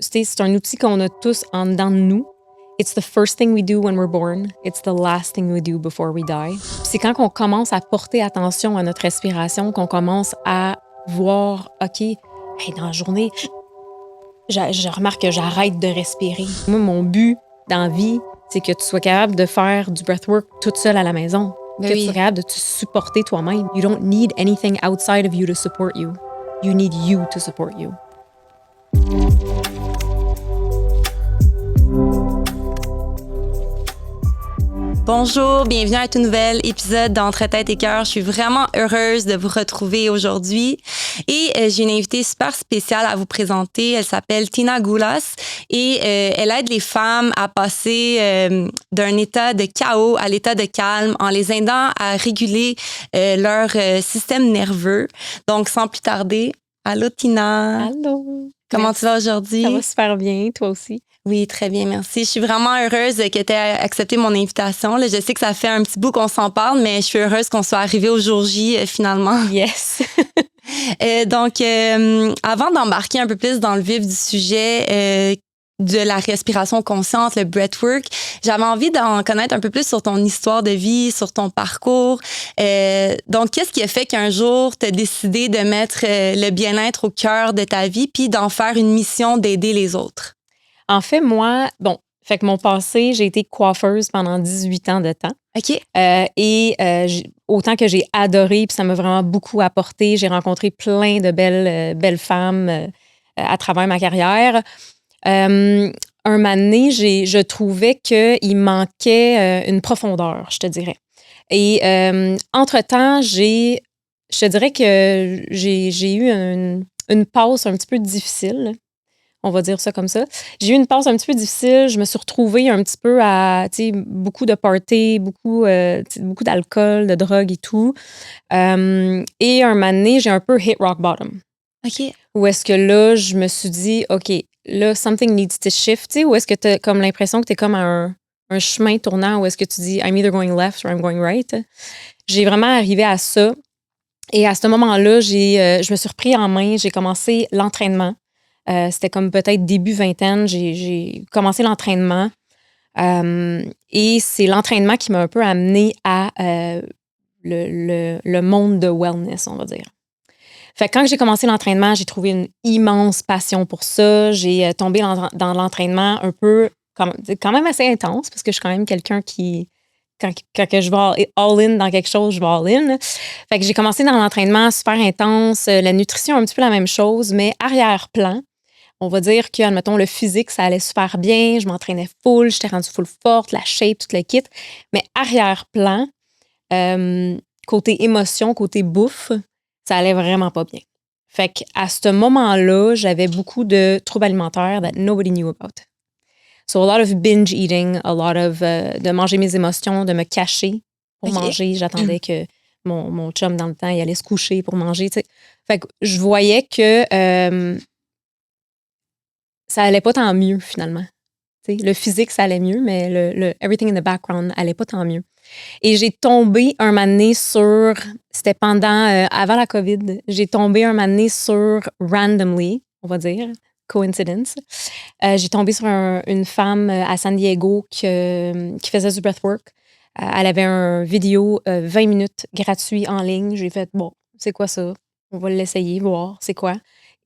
c'est un outil qu'on a tous en dedans de nous. It's the first thing we do when we're born. It's the last thing we do before we die. C'est quand on commence à porter attention à notre respiration qu'on commence à voir, OK, hey, dans la journée, je remarque que j'arrête de respirer. Moi, mon but dans la vie, c'est que tu sois capable de faire du breathwork toute seule à la maison. Ben que oui. tu sois capable de te supporter toi-même. You don't need anything outside of you to support you. You need you to support you. Bonjour, bienvenue à un tout nouvel épisode d'Entre tête et cœur. Je suis vraiment heureuse de vous retrouver aujourd'hui et j'ai une invitée super spéciale à vous présenter. Elle s'appelle Tina Goulas et elle aide les femmes à passer d'un état de chaos à l'état de calme en les aidant à réguler leur système nerveux. Donc, sans plus tarder, allô Tina. Allô. Comment tu vas aujourd'hui? Ça va super bien, toi aussi? Oui, très bien, merci. Je suis vraiment heureuse que tu aies accepté mon invitation. Là, je sais que ça fait un petit bout qu'on s'en parle, mais je suis heureuse qu'on soit arrivé au jour J, finalement. Yes. Donc, avant d'embarquer un peu plus dans le vif du sujet de la respiration consciente, le breathwork, j'avais envie d'en connaître un peu plus sur ton histoire de vie, sur ton parcours. Donc, qu'est-ce qui a fait qu'un jour, tu as décidé de mettre le bien-être au cœur de ta vie puis d'en faire une mission d'aider les autres? En fait, moi, fait que mon passé, j'ai été coiffeuse pendant 18 ans de temps. OK. Autant que j'ai adoré, puis ça m'a vraiment beaucoup apporté. J'ai rencontré plein de belles femmes à travers ma carrière. Un moment donné, je trouvais qu'il manquait une profondeur, je te dirais. Et entre-temps, je te dirais que j'ai eu une passe un petit peu difficile. On va dire ça comme ça. J'ai eu une passe un petit peu difficile. Je me suis retrouvée un petit peu à, beaucoup de parties, beaucoup d'alcool, de drogue et tout. Et un moment donné, j'ai un peu hit rock bottom. OK. Où est-ce que là, je me suis dit, OK, là, something needs to shift. Ou est-ce que tu as comme l'impression que tu es comme à un chemin tournant où est-ce que tu dis, I'm either going left or I'm going right. J'ai vraiment arrivé à ça. Et à ce moment-là, je me suis repris en main. J'ai commencé l'entraînement. C'était comme peut-être début vingtaine, j'ai commencé l'entraînement. Et c'est l'entraînement qui m'a un peu amené à le monde de wellness, on va dire. Fait que quand j'ai commencé l'entraînement, j'ai trouvé une immense passion pour ça. J'ai tombé dans l'entraînement un peu, quand même assez intense, parce que je suis quand même quelqu'un qui... Quand que je vais all-in dans quelque chose, je vais all-in. Fait que j'ai commencé dans l'entraînement super intense. La nutrition, un petit peu la même chose, mais arrière-plan. On va dire que, admettons, le physique, ça allait super bien. Je m'entraînais full, j'étais rendue full forte, la shape, tout le kit. Mais arrière-plan, côté émotion, côté bouffe, ça allait vraiment pas bien. Fait qu'à ce moment-là, j'avais beaucoup de troubles alimentaires that nobody knew about. So a lot of binge eating, a lot of de manger mes émotions, de me cacher pour manger. J'attendais que mon chum, dans le temps, il allait se coucher pour manger. T'sais. Fait que je voyais que ça allait pas tant mieux, finalement. T'sais, le physique, ça allait mieux, mais le everything in the background allait pas tant mieux. Et j'ai tombé un moment donné sur... C'était avant la COVID. J'ai tombé un moment donné sur randomly, on va dire, coincidence. J'ai tombé sur une femme à San Diego qui faisait du breathwork. Elle avait un vidéo 20 minutes gratuit en ligne. J'ai fait, bon, c'est quoi ça? On va l'essayer, voir c'est quoi.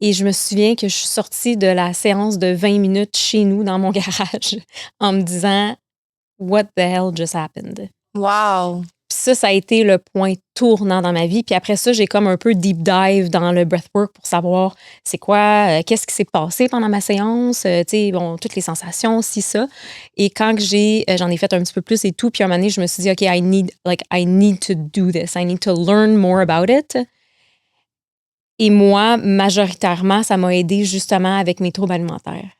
Et je me souviens que je suis sortie de la séance de 20 minutes chez nous, dans mon garage, en me disant « What the hell just happened? » Wow! Puis ça a été le point tournant dans ma vie. Puis après ça, j'ai comme un peu deep dive dans le breathwork pour savoir c'est quoi, qu'est-ce qui s'est passé pendant ma séance, toutes les sensations, ça. Et quand j'en ai fait un petit peu plus et tout, puis à un moment donné, je me suis dit, OK, I need to do this. I need to learn more about it. Et moi, majoritairement, ça m'a aidé justement avec mes troubles alimentaires.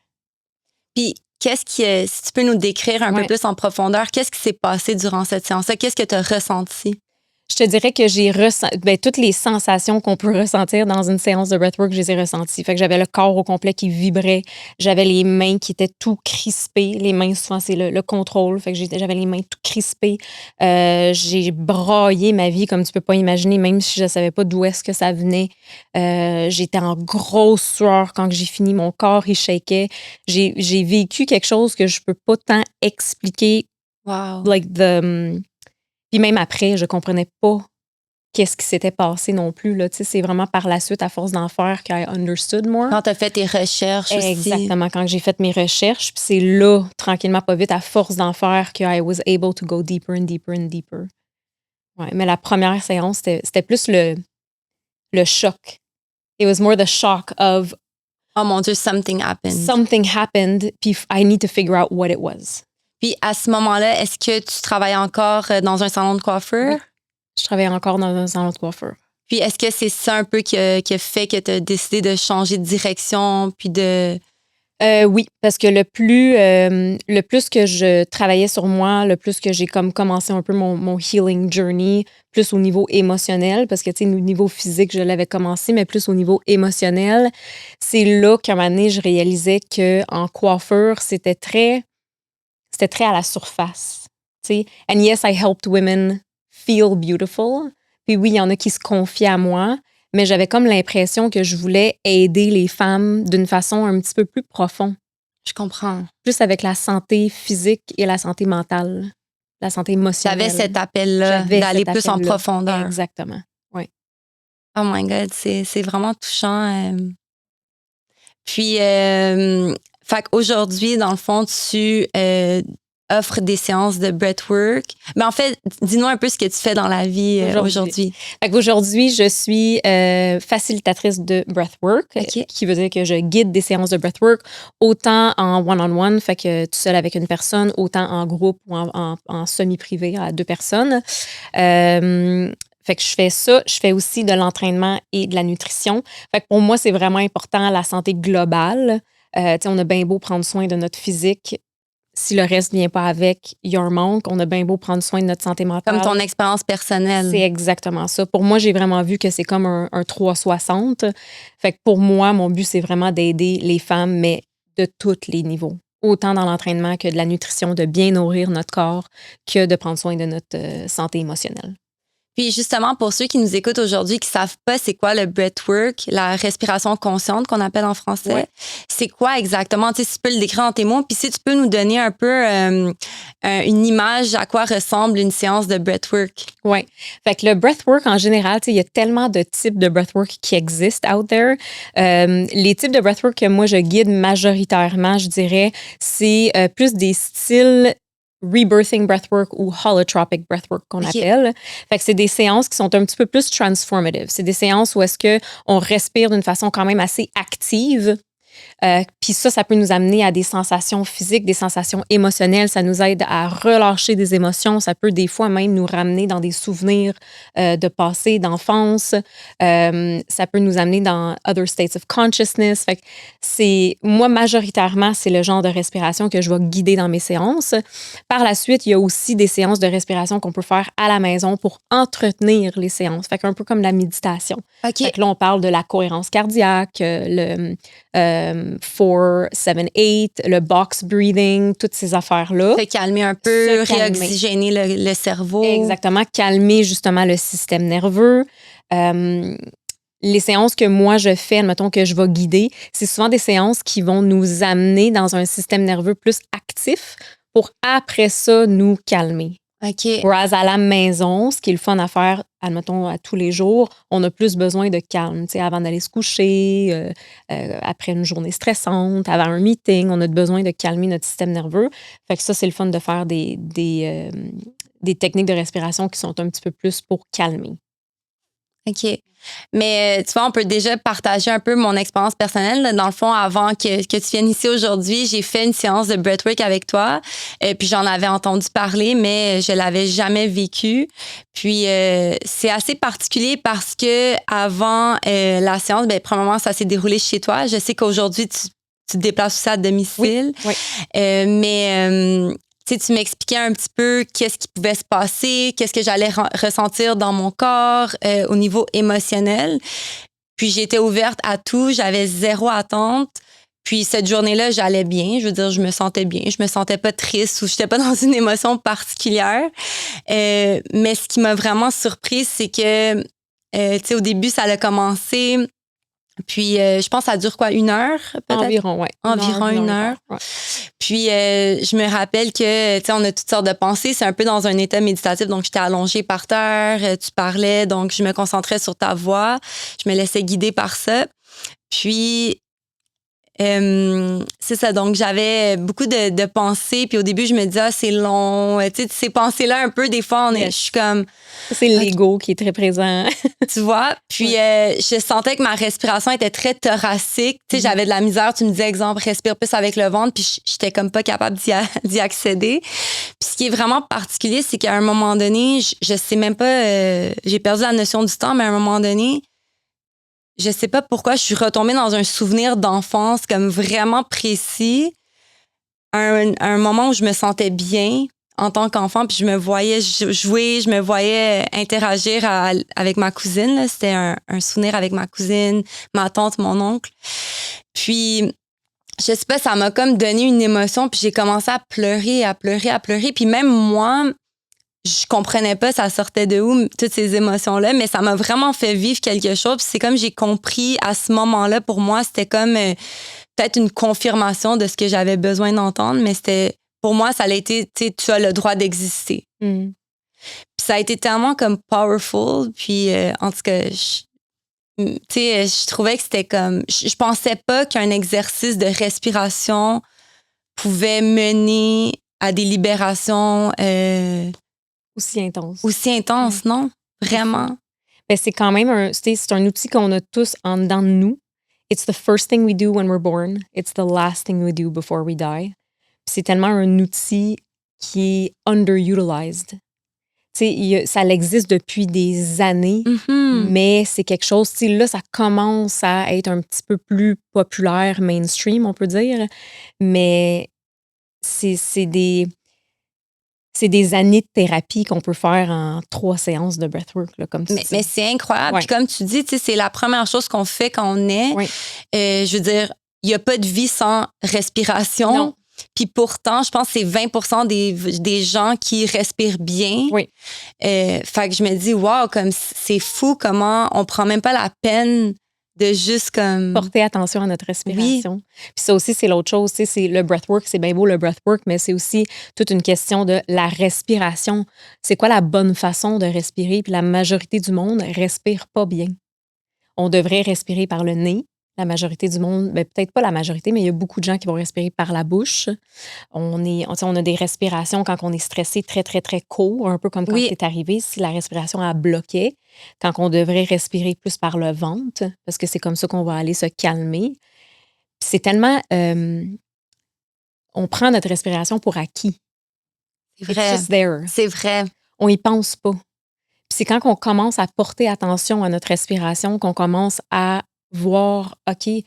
Puis, si tu peux nous décrire un peu plus en profondeur, qu'est-ce qui s'est passé durant cette séance-là? Qu'est-ce que tu as ressenti? Je te dirais que j'ai ressenti toutes les sensations qu'on peut ressentir dans une séance de breathwork, je les ai ressenties. Fait que j'avais le corps au complet qui vibrait, j'avais les mains qui étaient tout crispées. Les mains, souvent, c'est le contrôle. Fait que j'avais les mains tout crispées. J'ai braillé ma vie comme tu peux pas imaginer, même si je savais pas d'où est-ce que ça venait. J'étais en grosse sueur quand j'ai fini. Mon corps, il shakeait. J'ai vécu quelque chose que je peux pas tant expliquer. Wow. Puis même après, je comprenais pas qu'est-ce qui s'était passé non plus. Là. C'est vraiment par la suite, à force d'en faire, que I understood more. Quand tu as fait tes recherches aussi. Exactement, quand j'ai fait mes recherches. Puis c'est là, tranquillement, pas vite, à force d'en faire, que I was able to go deeper and deeper and deeper. Ouais, mais la première séance, c'était plus le choc. It was more the shock of... Oh mon Dieu, something happened. Something happened, puis I need to figure out what it was. Puis à ce moment-là, est-ce que tu travailles encore dans un salon de coiffure? Oui. Je travaille encore dans un salon de coiffure. Puis est-ce que c'est ça un peu qui a fait que tu as décidé de changer de direction puis de... Oui, parce que le plus que je travaillais sur moi, le plus que j'ai comme commencé un peu mon healing journey, plus au niveau émotionnel, parce que tu sais, au niveau physique, je l'avais commencé, mais plus au niveau émotionnel, c'est là qu'à un moment donné, je réalisais qu'en coiffure, c'était très à la surface. Tu sais. And yes, I helped women feel beautiful. Puis oui, il y en a qui se confiaient à moi, mais j'avais comme l'impression que je voulais aider les femmes d'une façon un petit peu plus profonde. Je comprends. Plus avec la santé physique et la santé mentale, la santé émotionnelle. J'avais cet appel-là, d'aller plus en profondeur. Exactement, oui. Oh my God, c'est vraiment touchant. Puis, fait qu'aujourd'hui, dans le fond, tu offres des séances de breathwork. Mais en fait, dis-nous un peu ce que tu fais dans la vie aujourd'hui. Aujourd'hui, je suis facilitatrice de breathwork, qui veut dire que je guide des séances de breathwork autant en one-on-one, fait que tout seul avec une personne, autant en groupe ou en semi-privé à 2 personnes. Fait que je fais ça. Je fais aussi de l'entraînement et de la nutrition. Fait que pour moi, c'est vraiment important la santé globale. On a bien beau prendre soin de notre physique. Si le reste ne vient pas avec, il y a un manque. On a bien beau prendre soin de notre santé mentale. Comme ton expérience personnelle. C'est exactement ça. Pour moi, j'ai vraiment vu que c'est comme un 360. Fait que pour moi, mon but, c'est vraiment d'aider les femmes, mais de tous les niveaux. Autant dans l'entraînement que de la nutrition, de bien nourrir notre corps, que de prendre soin de notre santé émotionnelle. Puis justement, pour ceux qui nous écoutent aujourd'hui, qui savent pas c'est quoi le breathwork, la respiration consciente qu'on appelle en français, ouais. C'est quoi exactement? Tu sais, si tu peux le décrire en tes mots, puis si tu peux nous donner un peu une image à quoi ressemble une séance de breathwork. Oui. Fait que le breathwork, en général, tu sais, il y a tellement de types de breathwork qui existent out there. Les types de breathwork que moi, je guide majoritairement, je dirais, c'est plus des styles rebirthing breathwork ou holotropic breathwork qu'on appelle. Fait que c'est des séances qui sont un petit peu plus transformative. C'est des séances où est-ce que on respire d'une façon quand même assez active. Puis ça peut nous amener à des sensations physiques, des sensations émotionnelles. Ça nous aide à relâcher des émotions. Ça peut des fois même nous ramener dans des souvenirs de passé, d'enfance. Ça peut nous amener dans other states of consciousness. Fait que moi, majoritairement, c'est le genre de respiration que je vais guider dans mes séances. Par la suite, il y a aussi des séances de respiration qu'on peut faire à la maison pour entretenir les séances. Fait qu'un peu comme la méditation. Fait que là, on parle de la cohérence cardiaque, le 4, 7, 8, le box breathing, toutes ces affaires-là. Se calmer un peu, réoxygéner le cerveau. Exactement, calmer justement le système nerveux. Les séances que moi je fais, admettons que je vais guider, c'est souvent des séances qui vont nous amener dans un système nerveux plus actif pour après ça nous calmer. Whereas à la maison, ce qui est le fun à faire, admettons, à tous les jours, on a plus besoin de calme. Avant d'aller se coucher, après une journée stressante, avant un meeting, on a besoin de calmer notre système nerveux. Fait que ça, c'est le fun de faire des techniques de respiration qui sont un petit peu plus pour calmer. OK. Mais tu vois, on peut déjà partager un peu mon expérience personnelle. Dans le fond, avant que tu viennes ici aujourd'hui, j'ai fait une séance de breathwork avec toi. Puis j'en avais entendu parler, mais je l'avais jamais vécu. Puis c'est assez particulier parce que avant la séance, premièrement, ça s'est déroulé chez toi. Je sais qu'aujourd'hui, tu te déplaces aussi à domicile. Oui. Mais tu m'expliquais un petit peu qu'est-ce qui pouvait se passer, qu'est-ce que j'allais ressentir dans mon corps au niveau émotionnel. Puis j'étais ouverte à tout, j'avais zéro attente. Puis cette journée-là, j'allais bien. Je veux dire, je me sentais bien. Je me sentais pas triste ou j'étais pas dans une émotion particulière. Mais ce qui m'a vraiment surprise, c'est que, tu sais, au début, ça a commencé. Puis je pense que ça dure quoi, 1 heure peut-être? Environ, oui. Environ 1 heure. Ouais. Puis je me rappelle que, tu sais, on a toutes sortes de pensées. C'est un peu dans un état méditatif. Donc, j'étais allongée par terre, tu parlais. Donc, je me concentrais sur ta voix. Je me laissais guider par ça. Puis, c'est ça, donc j'avais beaucoup de pensées, puis au début je me disais c'est long, tu sais, ces pensées-là un peu des fois je suis comme c'est l'ego qui est très présent. Tu vois, puis je sentais que ma respiration était très thoracique, tu sais, j'avais de la misère, tu me disais exemple respire plus avec le ventre, puis j'étais comme pas capable d'y accéder. Puis ce qui est vraiment particulier, c'est qu'à un moment donné, je sais même pas, j'ai perdu la notion du temps, mais à un moment donné, je sais pas pourquoi je suis retombée dans un souvenir d'enfance comme vraiment précis, un moment où je me sentais bien en tant qu'enfant, puis je me voyais jouer, je me voyais interagir avec ma cousine. Là. C'était un souvenir avec ma cousine, ma tante, mon oncle. Puis, je sais pas, ça m'a comme donné une émotion, puis j'ai commencé à pleurer. Puis même moi, je comprenais pas ça sortait de où, toutes ces émotions-là, mais ça m'a vraiment fait vivre quelque chose. Puis c'est comme j'ai compris à ce moment-là, pour moi, c'était comme peut-être une confirmation de ce que j'avais besoin d'entendre, mais c'était pour moi, ça a été, tu sais, tu as le droit d'exister. Puis ça a été tellement comme powerful. Puis en tout cas, tu sais, je trouvais que c'était comme... Je pensais pas qu'un exercice de respiration pouvait mener à des libérations... Aussi intense. Aussi intense, non? Vraiment. Ben, c'est quand même c'est un outil qu'on a tous en dedans de nous. It's the first thing we do when we're born. It's the last thing we do before we die. Puis c'est tellement un outil qui est underutilized. Tu sais, ça existe depuis des années, mais c'est quelque chose, tu sais, là, ça commence à être un petit peu plus populaire, mainstream, on peut dire. Mais c'est des années de thérapie qu'on peut faire en 3 séances de breathwork, là, comme tu dis. Mais c'est incroyable. Puis comme tu dis, c'est la première chose qu'on fait quand on est. Je veux dire, il n'y a pas de vie sans respiration. Non. Puis pourtant, je pense que c'est 20% des gens qui respirent bien. Oui. Fait que je me dis, wow, comme c'est fou comment on prend même pas la peine de juste comme... porter attention à notre respiration. Puis ça aussi, c'est l'autre chose. Tu sais, c'est le breathwork, c'est bien beau le breathwork, mais c'est aussi toute une question de la respiration. C'est quoi la bonne façon de respirer? Puis la majorité du monde respire pas bien. On devrait respirer par le nez. La majorité du monde, ben peut-être pas la majorité, mais il y a beaucoup de gens qui vont respirer par la bouche. On a des respirations quand on est stressé très, très, très court, un peu comme quand c'est arrivé, si la respiration a bloqué, quand on devrait respirer plus par le ventre, parce que c'est comme ça qu'on va aller se calmer. Puis c'est tellement... on prend notre respiration pour acquis. C'est vrai. It's just there. C'est vrai. On y pense pas. Puis c'est quand on commence à porter attention à notre respiration qu'on commence à voir, OK, hey,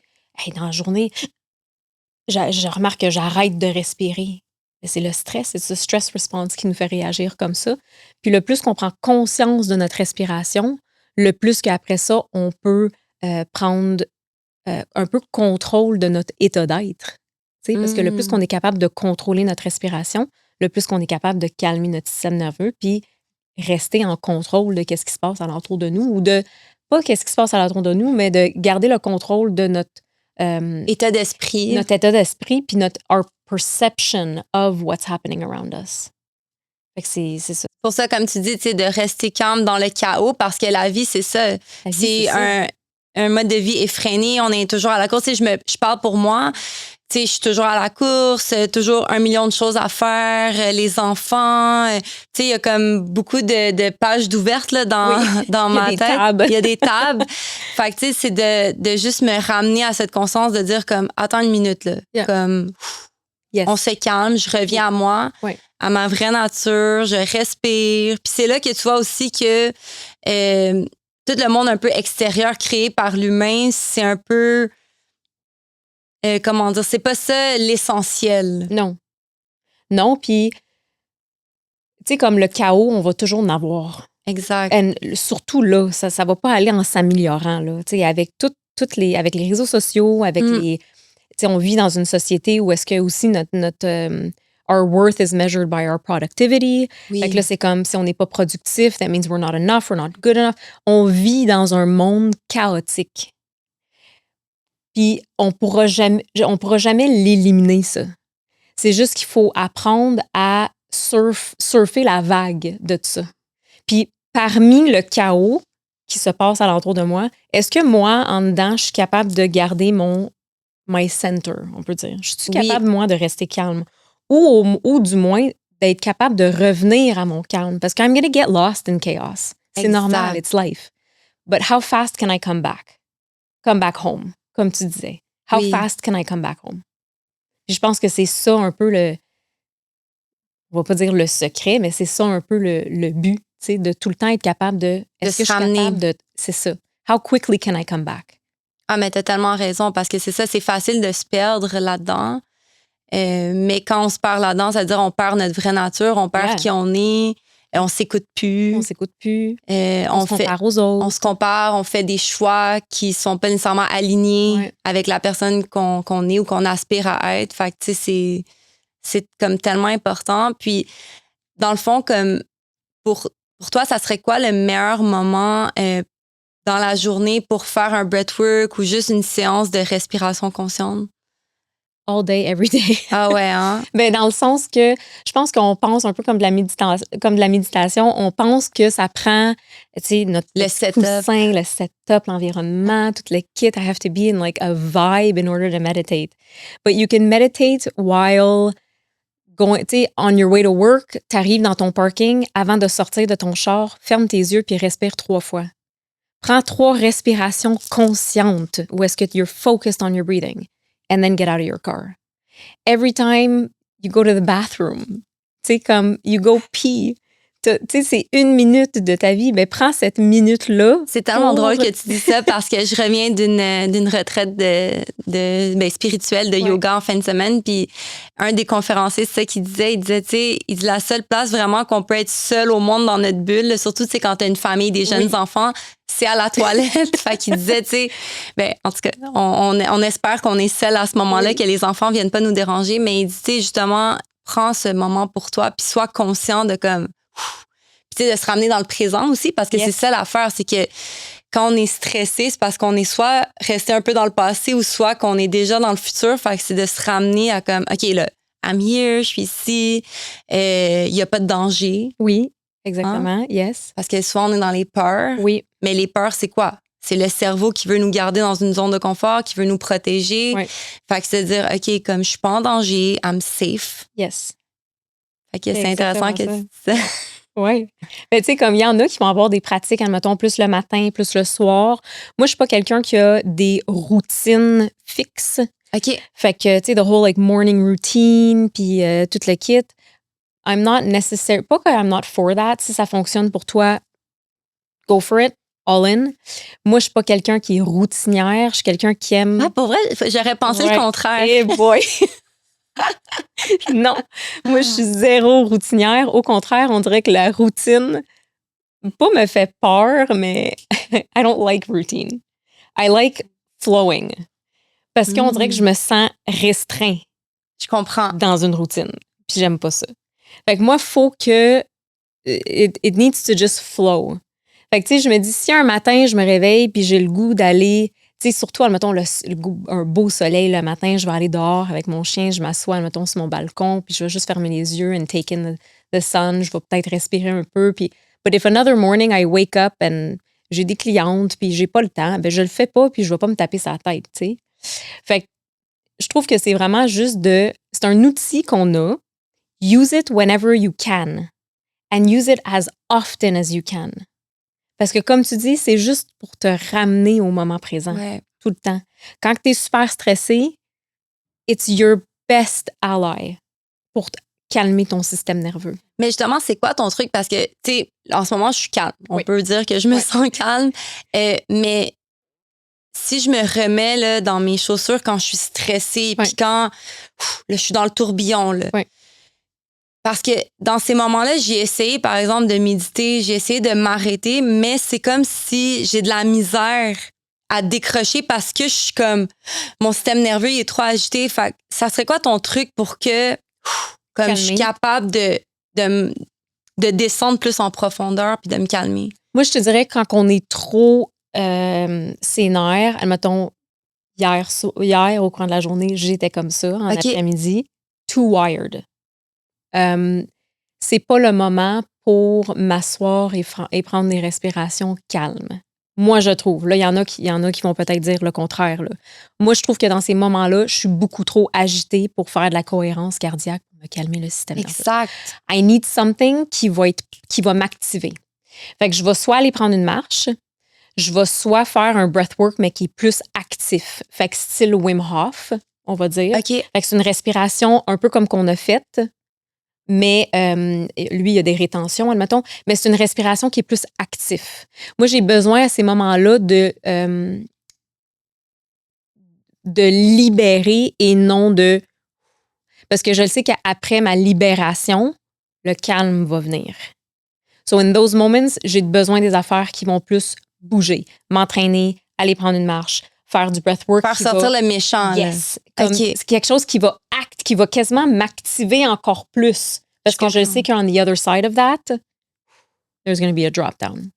dans la journée, je remarque que j'arrête de respirer. C'est le stress, c'est ce stress response qui nous fait réagir comme ça. Puis le plus qu'on prend conscience de notre respiration, le plus qu'après ça, on peut prendre un peu contrôle de notre état d'être. Parce que le plus qu'on est capable de contrôler notre respiration, le plus qu'on est capable de calmer notre système nerveux, puis rester en contrôle de qu'est-ce qui se passe alentour de nous, ou de, pas qu'est-ce qui se passe alentour de nous, mais de garder le contrôle de notre état d'esprit. Notre état d'esprit, puis our perception of what's happening around us. Fait que c'est ça. Pour ça, comme tu dis, de rester calme dans le chaos, parce que la vie, c'est ça. C'est un mode de vie effréné. On est toujours à la course. Je parle pour moi. Je suis toujours à la course, toujours 1 million de choses à faire, les enfants. Il y a comme beaucoup de pages d'ouvertes là, dans ma tête. Il y a des tables. Fait que c'est de juste me ramener à cette conscience de dire comme, attends une minute, là. Comme, on se calme, je reviens à moi, à ma vraie nature, je respire. Puis c'est là que tu vois aussi que tout le monde un peu extérieur créé par l'humain, c'est un peu... comment dire, c'est pas ça l'essentiel. Non. Non, puis sais, comme le chaos, on va toujours en avoir. Exact. Surtout là, ça va pas aller en s'améliorant, là. Tu sais, avec avec les réseaux sociaux, avec les... Tu sais, on vit dans une société où est-ce que aussi our worth is measured by our productivity. Oui. Fait que là, c'est comme si on n'est pas productif, that means we're not enough, we're not good enough. On vit dans un monde chaotique. Puis on pourra jamais l'éliminer, ça. C'est juste qu'il faut apprendre à surfer la vague de tout ça. Puis parmi le chaos qui se passe alentour de moi, est-ce que moi, en dedans, je suis capable de garder my center, on peut dire? Je suis capable, moi, de rester calme? Ou du moins, d'être capable de revenir à mon calme? Parce que I'm gonna get lost in chaos. C'est normal, it's life. But how fast can I come back? Come back home, comme tu disais. How fast can I come back home? Puis je pense que c'est ça un peu on va pas dire le secret, mais c'est ça un peu le but, tu sais, de tout le temps être capable de... Est-ce que je suis capable de... C'est ça. How quickly can I come back? Ah, mais t'as tellement raison, parce que c'est ça, c'est facile de se perdre là-dedans. Mais quand on se perd là-dedans, ça veut dire on perd notre vraie nature, on perd qui on est, on s'écoute plus. On s'écoute plus. On se compare aux autres. On se compare, on fait des choix qui sont pas nécessairement alignés avec la personne qu'on est ou qu'on aspire à être. Fait que, tu sais, c'est comme tellement important. Puis, dans le fond, comme pour toi, ça serait quoi le meilleur moment dans la journée pour faire un breathwork ou juste une séance de respiration consciente? All day, every day. Ah ouais, hein? Ben, dans le sens que je pense qu'on pense un peu comme de la méditation. On pense que ça prend, tu sais, le setup, le setup, l'environnement, tout le kit. I have to be in like a vibe in order to meditate. But you can meditate while going, tu sais, on your way to work. T'arrives dans ton parking, avant de sortir de ton char, ferme tes yeux puis respire 3 fois. Prends 3 respirations conscientes où est-ce que you're focused on your breathing. And then get out of your car. Every time you go to the bathroom, tu sais, comme you go pee, tu sais, c'est 1 minute de ta vie, mais prends cette minute-là. C'est tellement drôle que tu dis ça parce que je reviens d'une retraite spirituelle de yoga en fin de semaine, puis un des conférenciers, c'est ça qu'il disait, il disait, tu sais, il dit la seule place vraiment qu'on peut être seul au monde dans notre bulle, surtout, tu sais, quand t'as une famille, des jeunes enfants, c'est à la toilette. Fait qu'il disait, tu sais, ben, en tout cas, on espère qu'on est seul à ce moment-là, que les enfants viennent pas nous déranger, mais il dit, tu sais, justement, prends ce moment pour toi, puis sois conscient de comme, puis tu sais, de se ramener dans le présent aussi, parce que c'est ça l'affaire, c'est que quand on est stressé, c'est parce qu'on est soit resté un peu dans le passé ou soit qu'on est déjà dans le futur. Fait que c'est de se ramener à comme, OK, là, I'm here, je suis ici, il n'y a pas de danger. Oui, exactement, yes. Parce que souvent, on est dans les peurs. Oui. Mais les peurs, c'est quoi? C'est le cerveau qui veut nous garder dans une zone de confort, qui veut nous protéger. Oui. Fait que c'est de dire, OK, comme je suis pas en danger, I'm safe. Yes. Fait que c'est intéressant que tu dis ça. Oui. Mais tu sais, comme il y en a qui vont avoir des pratiques, admettons, plus le matin, plus le soir. Moi, je suis pas quelqu'un qui a des routines fixes. OK. Fait que, tu sais, the whole like morning routine, puis tout le kit. I'm not necessary. Pas que I'm not for that. Si ça fonctionne pour toi, go for it, all in. Moi, je suis pas quelqu'un qui est routinière. Je suis quelqu'un qui aime. Ah, pour vrai, j'aurais pensé le contraire. Eh boy! Non, moi, je suis zéro routinière. Au contraire, on dirait que la routine, pas me fait peur, mais I don't like routine. I like flowing. Parce qu'on dirait que je me sens restreint. Je comprends. Dans une routine. Puis j'aime pas ça. Fait que moi, faut que it needs to just flow. Fait que, tu sais, je me dis, si un matin, je me réveille puis j'ai le goût d'aller... Tu sais, surtout, admettons, un beau soleil le matin, je vais aller dehors avec mon chien, je m'assois, admettons, sur mon balcon, puis je vais juste fermer les yeux and take in the sun. Je vais peut-être respirer un peu. Puis, but if another morning I wake up and j'ai des clientes, puis j'ai pas le temps, ben je le fais pas, puis je vais pas me taper sa tête, tu sais. Fait que je trouve que c'est vraiment juste c'est un outil qu'on a. Use it whenever you can. And use it as often as you can. Parce que comme tu dis, c'est juste pour te ramener au moment présent. Ouais. Tout le temps. Quand tu es super stressé, it's your best ally pour calmer ton système nerveux. Mais justement, c'est quoi ton truc? Parce que, tu sais, en ce moment, je suis calme. On peut dire que je me sens calme. Mais si je me remets là, dans mes chaussures quand je suis stressée, puis quand là, je suis dans le tourbillon, là, Parce que dans ces moments-là, j'ai essayé, par exemple, de méditer, j'ai essayé de m'arrêter, mais c'est comme si j'ai de la misère à décrocher parce que je suis comme... Mon système nerveux, il est trop agité. Fait que ça serait quoi ton truc pour que comme je suis capable de descendre plus en profondeur puis de me calmer? Moi, je te dirais que quand on est trop sénère, admettons, hier, au cours de la journée, j'étais comme ça, en après-midi, too wired. C'est pas le moment pour m'asseoir et prendre des respirations calmes. Moi, je trouve. Là, il y en a qui vont peut-être dire le contraire. Là. Moi, je trouve que dans ces moments-là, je suis beaucoup trop agitée pour faire de la cohérence cardiaque, pour me calmer le système nerveux. Exact. I need something qui va m'activer. Fait que je vais soit aller prendre une marche, je vais soit faire un breathwork, mais qui est plus actif. Fait que style Wim Hof, on va dire. Okay. Fait que c'est une respiration un peu comme qu'on a faite, mais lui, il y a des rétentions, admettons, mais c'est une respiration qui est plus actif. Moi, j'ai besoin à ces moments-là de libérer et non de... Parce que je le sais qu'après ma libération, le calme va venir. So, in those moments, j'ai besoin des affaires qui vont plus bouger, m'entraîner, aller prendre une marche, faire du breathwork. Faire sortir le méchant. Yes. C'est quelque chose qui va quasiment m'activer encore plus. Parce que je sais qu'on the other side of that, there's going to be a drop down.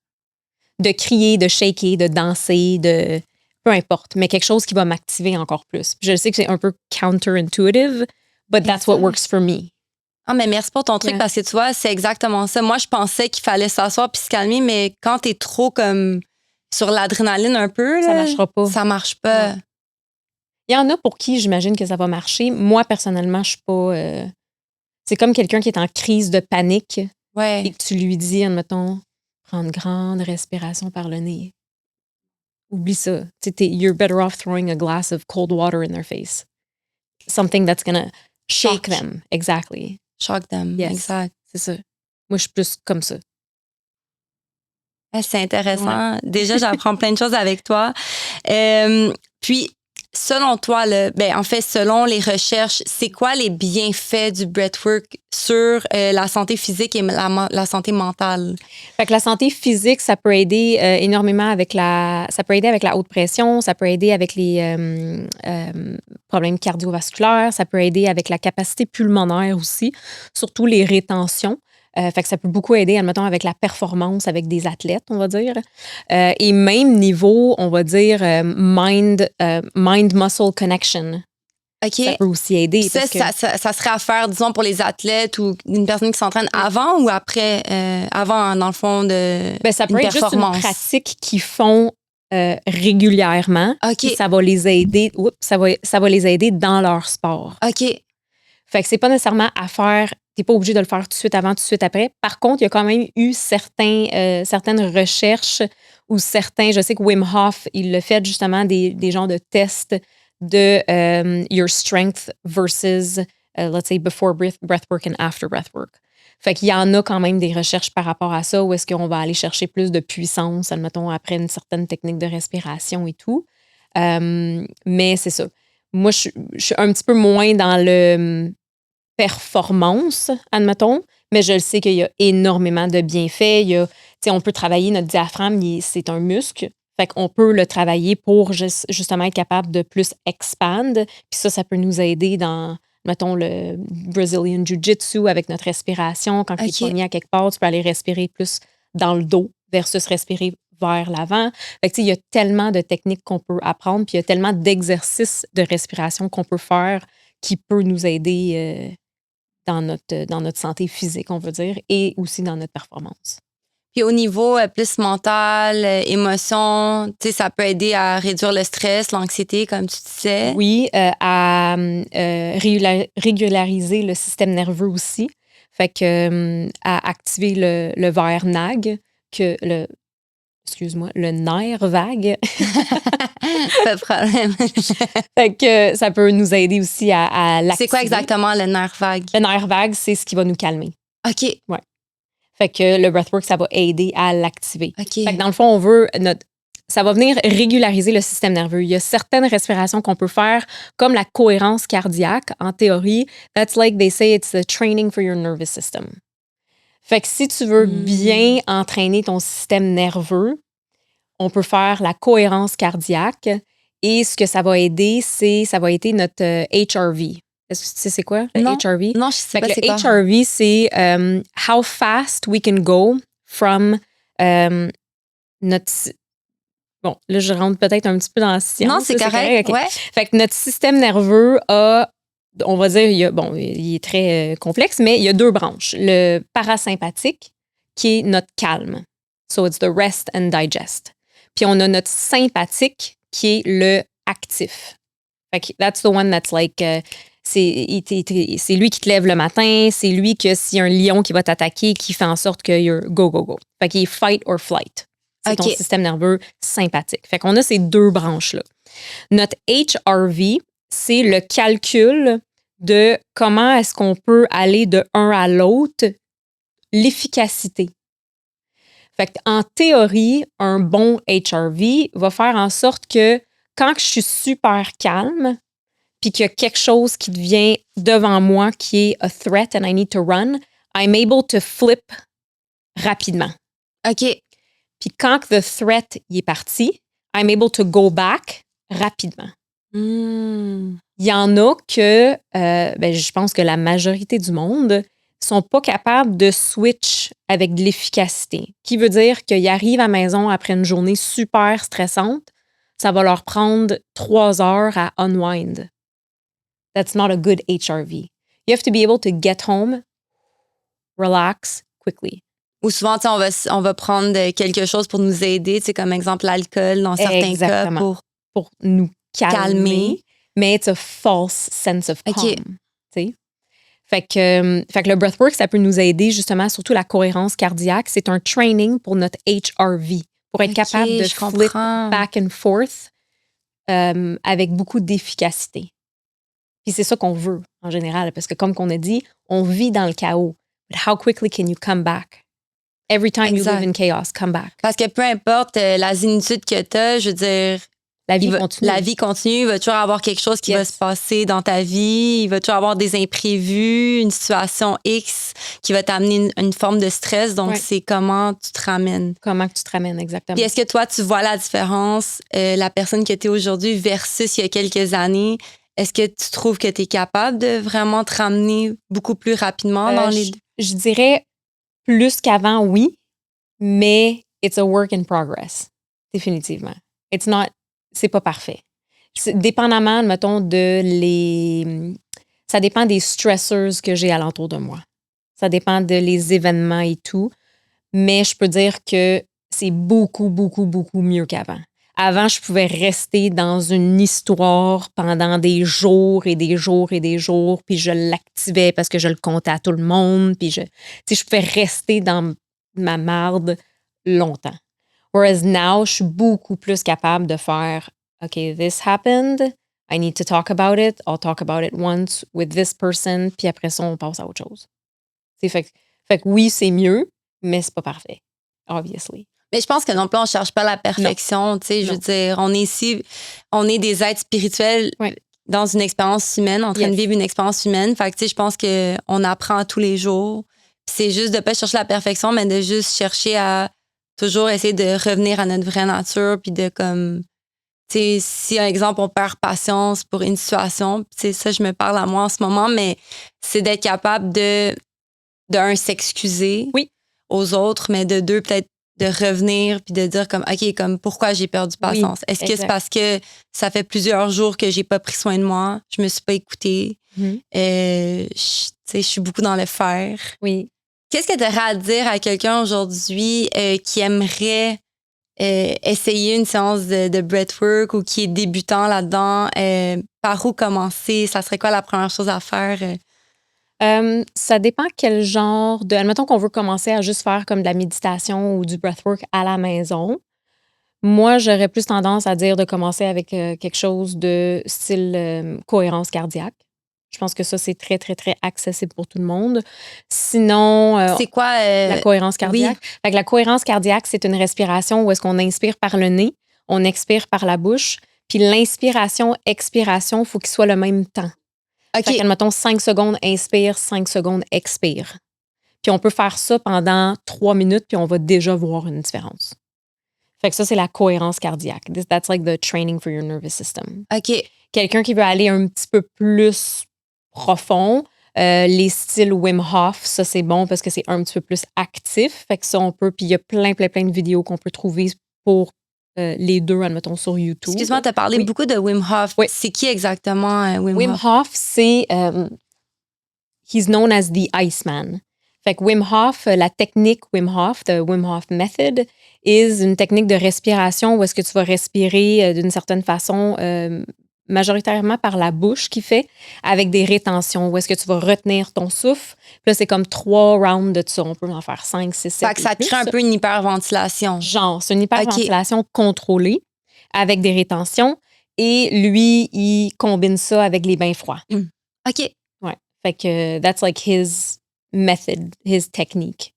De crier, de shaker, de danser, de... Peu importe, mais quelque chose qui va m'activer encore plus. Je sais que c'est un peu counterintuitive, but that's what works for me. Ah, mais merci pour ton truc, parce que tu vois, c'est exactement ça. Moi, je pensais qu'il fallait s'asseoir puis se calmer, mais quand t'es trop comme sur l'adrénaline un peu, là, ça marchera pas. Ça marche pas. Ouais. Il y en a pour qui j'imagine que ça va marcher. Moi, personnellement, je suis pas... c'est comme quelqu'un qui est en crise de panique et que tu lui dis, admettons, prends une grande respiration par le nez. Oublie ça. You're better off throwing a glass of cold water in their face. Something that's gonna shake them. Exactly. Shock them. Yes. Exact. C'est ça. Moi, je suis plus comme ça. C'est intéressant. Ouais. Déjà, j'apprends plein de choses avec toi. Puis, selon toi, en fait, selon les recherches, c'est quoi les bienfaits du breathwork sur la santé physique et la santé mentale? Fait que la santé physique, ça peut aider énormément avec ça peut aider avec la haute pression, ça peut aider avec les problèmes cardiovasculaires, ça peut aider avec la capacité pulmonaire aussi, surtout les rétentions. Fait que ça peut beaucoup aider, admettons, avec la performance avec des athlètes, on va dire. Et même niveau, on va dire, mind-muscle connection. Okay. Ça peut aussi aider. Ça serait à faire, disons, pour les athlètes ou une personne qui s'entraîne avant ou après, avant, dans le fond, de ça peut être juste une pratique qu'ils font régulièrement. Okay. Ça va les aider. Ça va les aider dans leur sport. OK. Fait que c'est pas nécessairement à faire... T'es pas obligé de le faire tout de suite avant, tout de suite après. Par contre, il y a quand même eu certaines recherches ou je sais que Wim Hof, il le fait justement des genres de tests de your strength versus, let's say, before breathwork and after breathwork. Fait qu'il y en a quand même des recherches par rapport à ça où est-ce qu'on va aller chercher plus de puissance, admettons, après une certaine technique de respiration et tout. Mais c'est ça. Moi, je suis un petit peu moins dans le... performance, admettons, mais je le sais qu'il y a énormément de bienfaits. On peut travailler notre diaphragme, c'est un muscle, fait qu'on peut le travailler pour justement être capable de plus expand. Puis ça peut nous aider dans, mettons, le Brazilian Jiu-Jitsu avec notre respiration. Quand tu es poigné à quelque part, tu peux aller respirer plus dans le dos versus respirer vers l'avant. Fait que, il y a tellement de techniques qu'on peut apprendre, puis il y a tellement d'exercices de respiration qu'on peut faire qui peut nous aider dans notre santé physique, on veut dire, et aussi dans notre performance. Puis au niveau plus mental, émotion, ça peut aider à réduire le stress, l'anxiété, comme tu disais. Oui, à régulariser le système nerveux aussi. Fait que à activer le verre nag, le nerf vague. Pas de problème. Fait que ça peut nous aider aussi à l'activer. C'est quoi exactement le nerf vague? Le nerf vague, c'est ce qui va nous calmer. OK. Ouais. Fait que le breathwork, ça va aider à l'activer. OK. Fait que dans le fond, on veut ça va venir régulariser le système nerveux. Il y a certaines respirations qu'on peut faire, comme la cohérence cardiaque, en théorie. That's like they say it's the training for your nervous system. Fait que si tu veux bien entraîner ton système nerveux, on peut faire la cohérence cardiaque. Et ce que ça va aider, ça va aider notre HRV. Est-ce que tu sais c'est quoi, le HRV? Non, je sais pas le c'est quoi. HRV, c'est how fast we can go from notre... Bon, là, je rentre peut-être un petit peu dans la science. Non, c'est correct. Okay. Ouais. Fait que notre système nerveux a, on va dire, il est très complexe, mais il y a 2 branches. Le parasympathique, qui est notre calme. So, it's the rest and digest. Puis, on a notre sympathique, qui est le actif. Fait que that's the one that's like... c'est lui qui te lève le matin, c'est lui que s'il y a un lion qui va t'attaquer, qui fait en sorte que you're go, go, go. Fait qu'il est fight or flight. C'est ton système nerveux sympathique. Fait qu'on a ces 2 branches-là. Notre HRV, c'est le calcul de comment est-ce qu'on peut aller de un à l'autre, l'efficacité. Fait qu'en théorie, un bon HRV va faire en sorte que quand je suis super calme, puis qu'il y a quelque chose qui devient devant moi qui est a threat and I need to run, I'm able to flip rapidement. OK. Puis quand the threat il est parti, I'm able to go back rapidement. Il y en a que, je pense que la majorité du monde sont pas capables de switch avec de l'efficacité. Qui veut dire qu'ils arrivent à la maison après une journée super stressante, ça va leur prendre 3 heures à unwind. That's not a good HRV. You have to be able to get home, relax quickly. Ou souvent, on va prendre quelque chose pour nous aider, comme exemple l'alcool dans certains cas pour nous calmer. Mais it's a false sense of calm. Okay. Fait que le breathwork, ça peut nous aider justement, surtout la cohérence cardiaque. C'est un training pour notre HRV, pour être capable de flip back and forth avec beaucoup d'efficacité. Puis c'est ça qu'on veut en général, parce que comme qu'on a dit, on vit dans le chaos. But how quickly can you come back? Every time you live in chaos, come back. Parce que peu importe la zénitude que tu as, je veux dire, la vie continue. Il va toujours avoir quelque chose qui va se passer dans ta vie. Il va toujours avoir des imprévus, une situation X qui va t'amener une forme de stress. Donc, c'est comment tu te ramènes. Comment tu te ramènes, exactement. Puis est-ce que toi, tu vois la différence, la personne que tu es aujourd'hui versus il y a quelques années? Est-ce que tu trouves que tu es capable de vraiment te ramener beaucoup plus rapidement dans les... Je dirais plus qu'avant, oui, mais it's a work in progress, définitivement. C'est pas parfait. Dépendamment, mettons, ça dépend des stressors que j'ai alentour de moi. Ça dépend les événements et tout, mais je peux dire que c'est beaucoup, beaucoup, beaucoup mieux qu'avant. Avant, je pouvais rester dans une histoire pendant des jours et des jours et des jours, puis je l'activais parce que je le comptais à tout le monde, puis je pouvais rester dans ma marde longtemps. Whereas now, je suis beaucoup plus capable de faire « OK, this happened, I need to talk about it, I'll talk about it once with this person, puis après ça, on passe à autre chose. » Fait que oui, c'est mieux, mais c'est pas parfait, obviously. Mais je pense que non plus, on ne cherche pas la perfection. Je veux dire, on est ici, on est des êtres spirituels dans une expérience humaine, en train de vivre une expérience humaine. Fait que je pense qu'on apprend tous les jours. C'est juste de ne pas chercher la perfection, mais de juste chercher à toujours essayer de revenir à notre vraie nature. Puis de comme, si, par exemple, on perd patience pour une situation, ça, je me parle à moi en ce moment, mais c'est d'être capable de s'excuser aux autres, mais de deux, peut-être, de revenir puis de dire comme OK, comme pourquoi j'ai perdu patience. Est-ce que c'est parce que ça fait plusieurs jours que j'ai pas pris soin de moi, je me suis pas écoutée, je suis beaucoup dans le faire. Oui. Qu'est-ce que tu aurais à dire à quelqu'un aujourd'hui qui aimerait essayer une séance de breathwork ou qui est débutant là-dedans? Par où commencer? Ça serait quoi la première chose à faire? Ça dépend quel genre de... Admettons qu'on veut commencer à juste faire comme de la méditation ou du breathwork à la maison. Moi, j'aurais plus tendance à dire de commencer avec quelque chose de style cohérence cardiaque. Je pense que ça, c'est très, très, très accessible pour tout le monde. Sinon... c'est quoi? La cohérence cardiaque. Oui. Fait que la cohérence cardiaque, c'est une respiration où est-ce qu'on inspire par le nez. on expire par la bouche. Puis l'inspiration, expiration, il faut qu'il soit le même temps. OK. Fait qu'admettons 5 secondes, inspire, 5 secondes, expire. Puis on peut faire ça pendant 3 minutes, puis on va déjà voir une différence. Fait que ça, c'est la cohérence cardiaque. That's like the training for your nervous system. OK. Quelqu'un qui veut aller un petit peu plus profond, les styles Wim Hof, ça, c'est bon parce que c'est un petit peu plus actif. Fait que ça, on peut... Puis il y a plein de vidéos qu'on peut trouver pour les deux, admettons, sur YouTube. Excuse-moi, tu as parlé beaucoup de Wim Hof. Oui. C'est qui exactement Wim Hof? Wim Hof, c'est... he's known as the Iceman. Fait que Wim Hof, la technique Wim Hof, the Wim Hof method, is une technique de respiration où est-ce que tu vas respirer d'une certaine façon, majoritairement par la bouche qui fait, avec des rétentions, où est-ce que tu vas retenir ton souffle. Puis là, c'est comme 3 rounds de ça. On peut en faire 5, 6, 7. Fait que ça te crée un peu une hyperventilation. Genre, c'est une hyperventilation contrôlée avec des rétentions. Et lui, il combine ça avec les bains froids. OK. Ouais. Fait que that's like his method, his technique.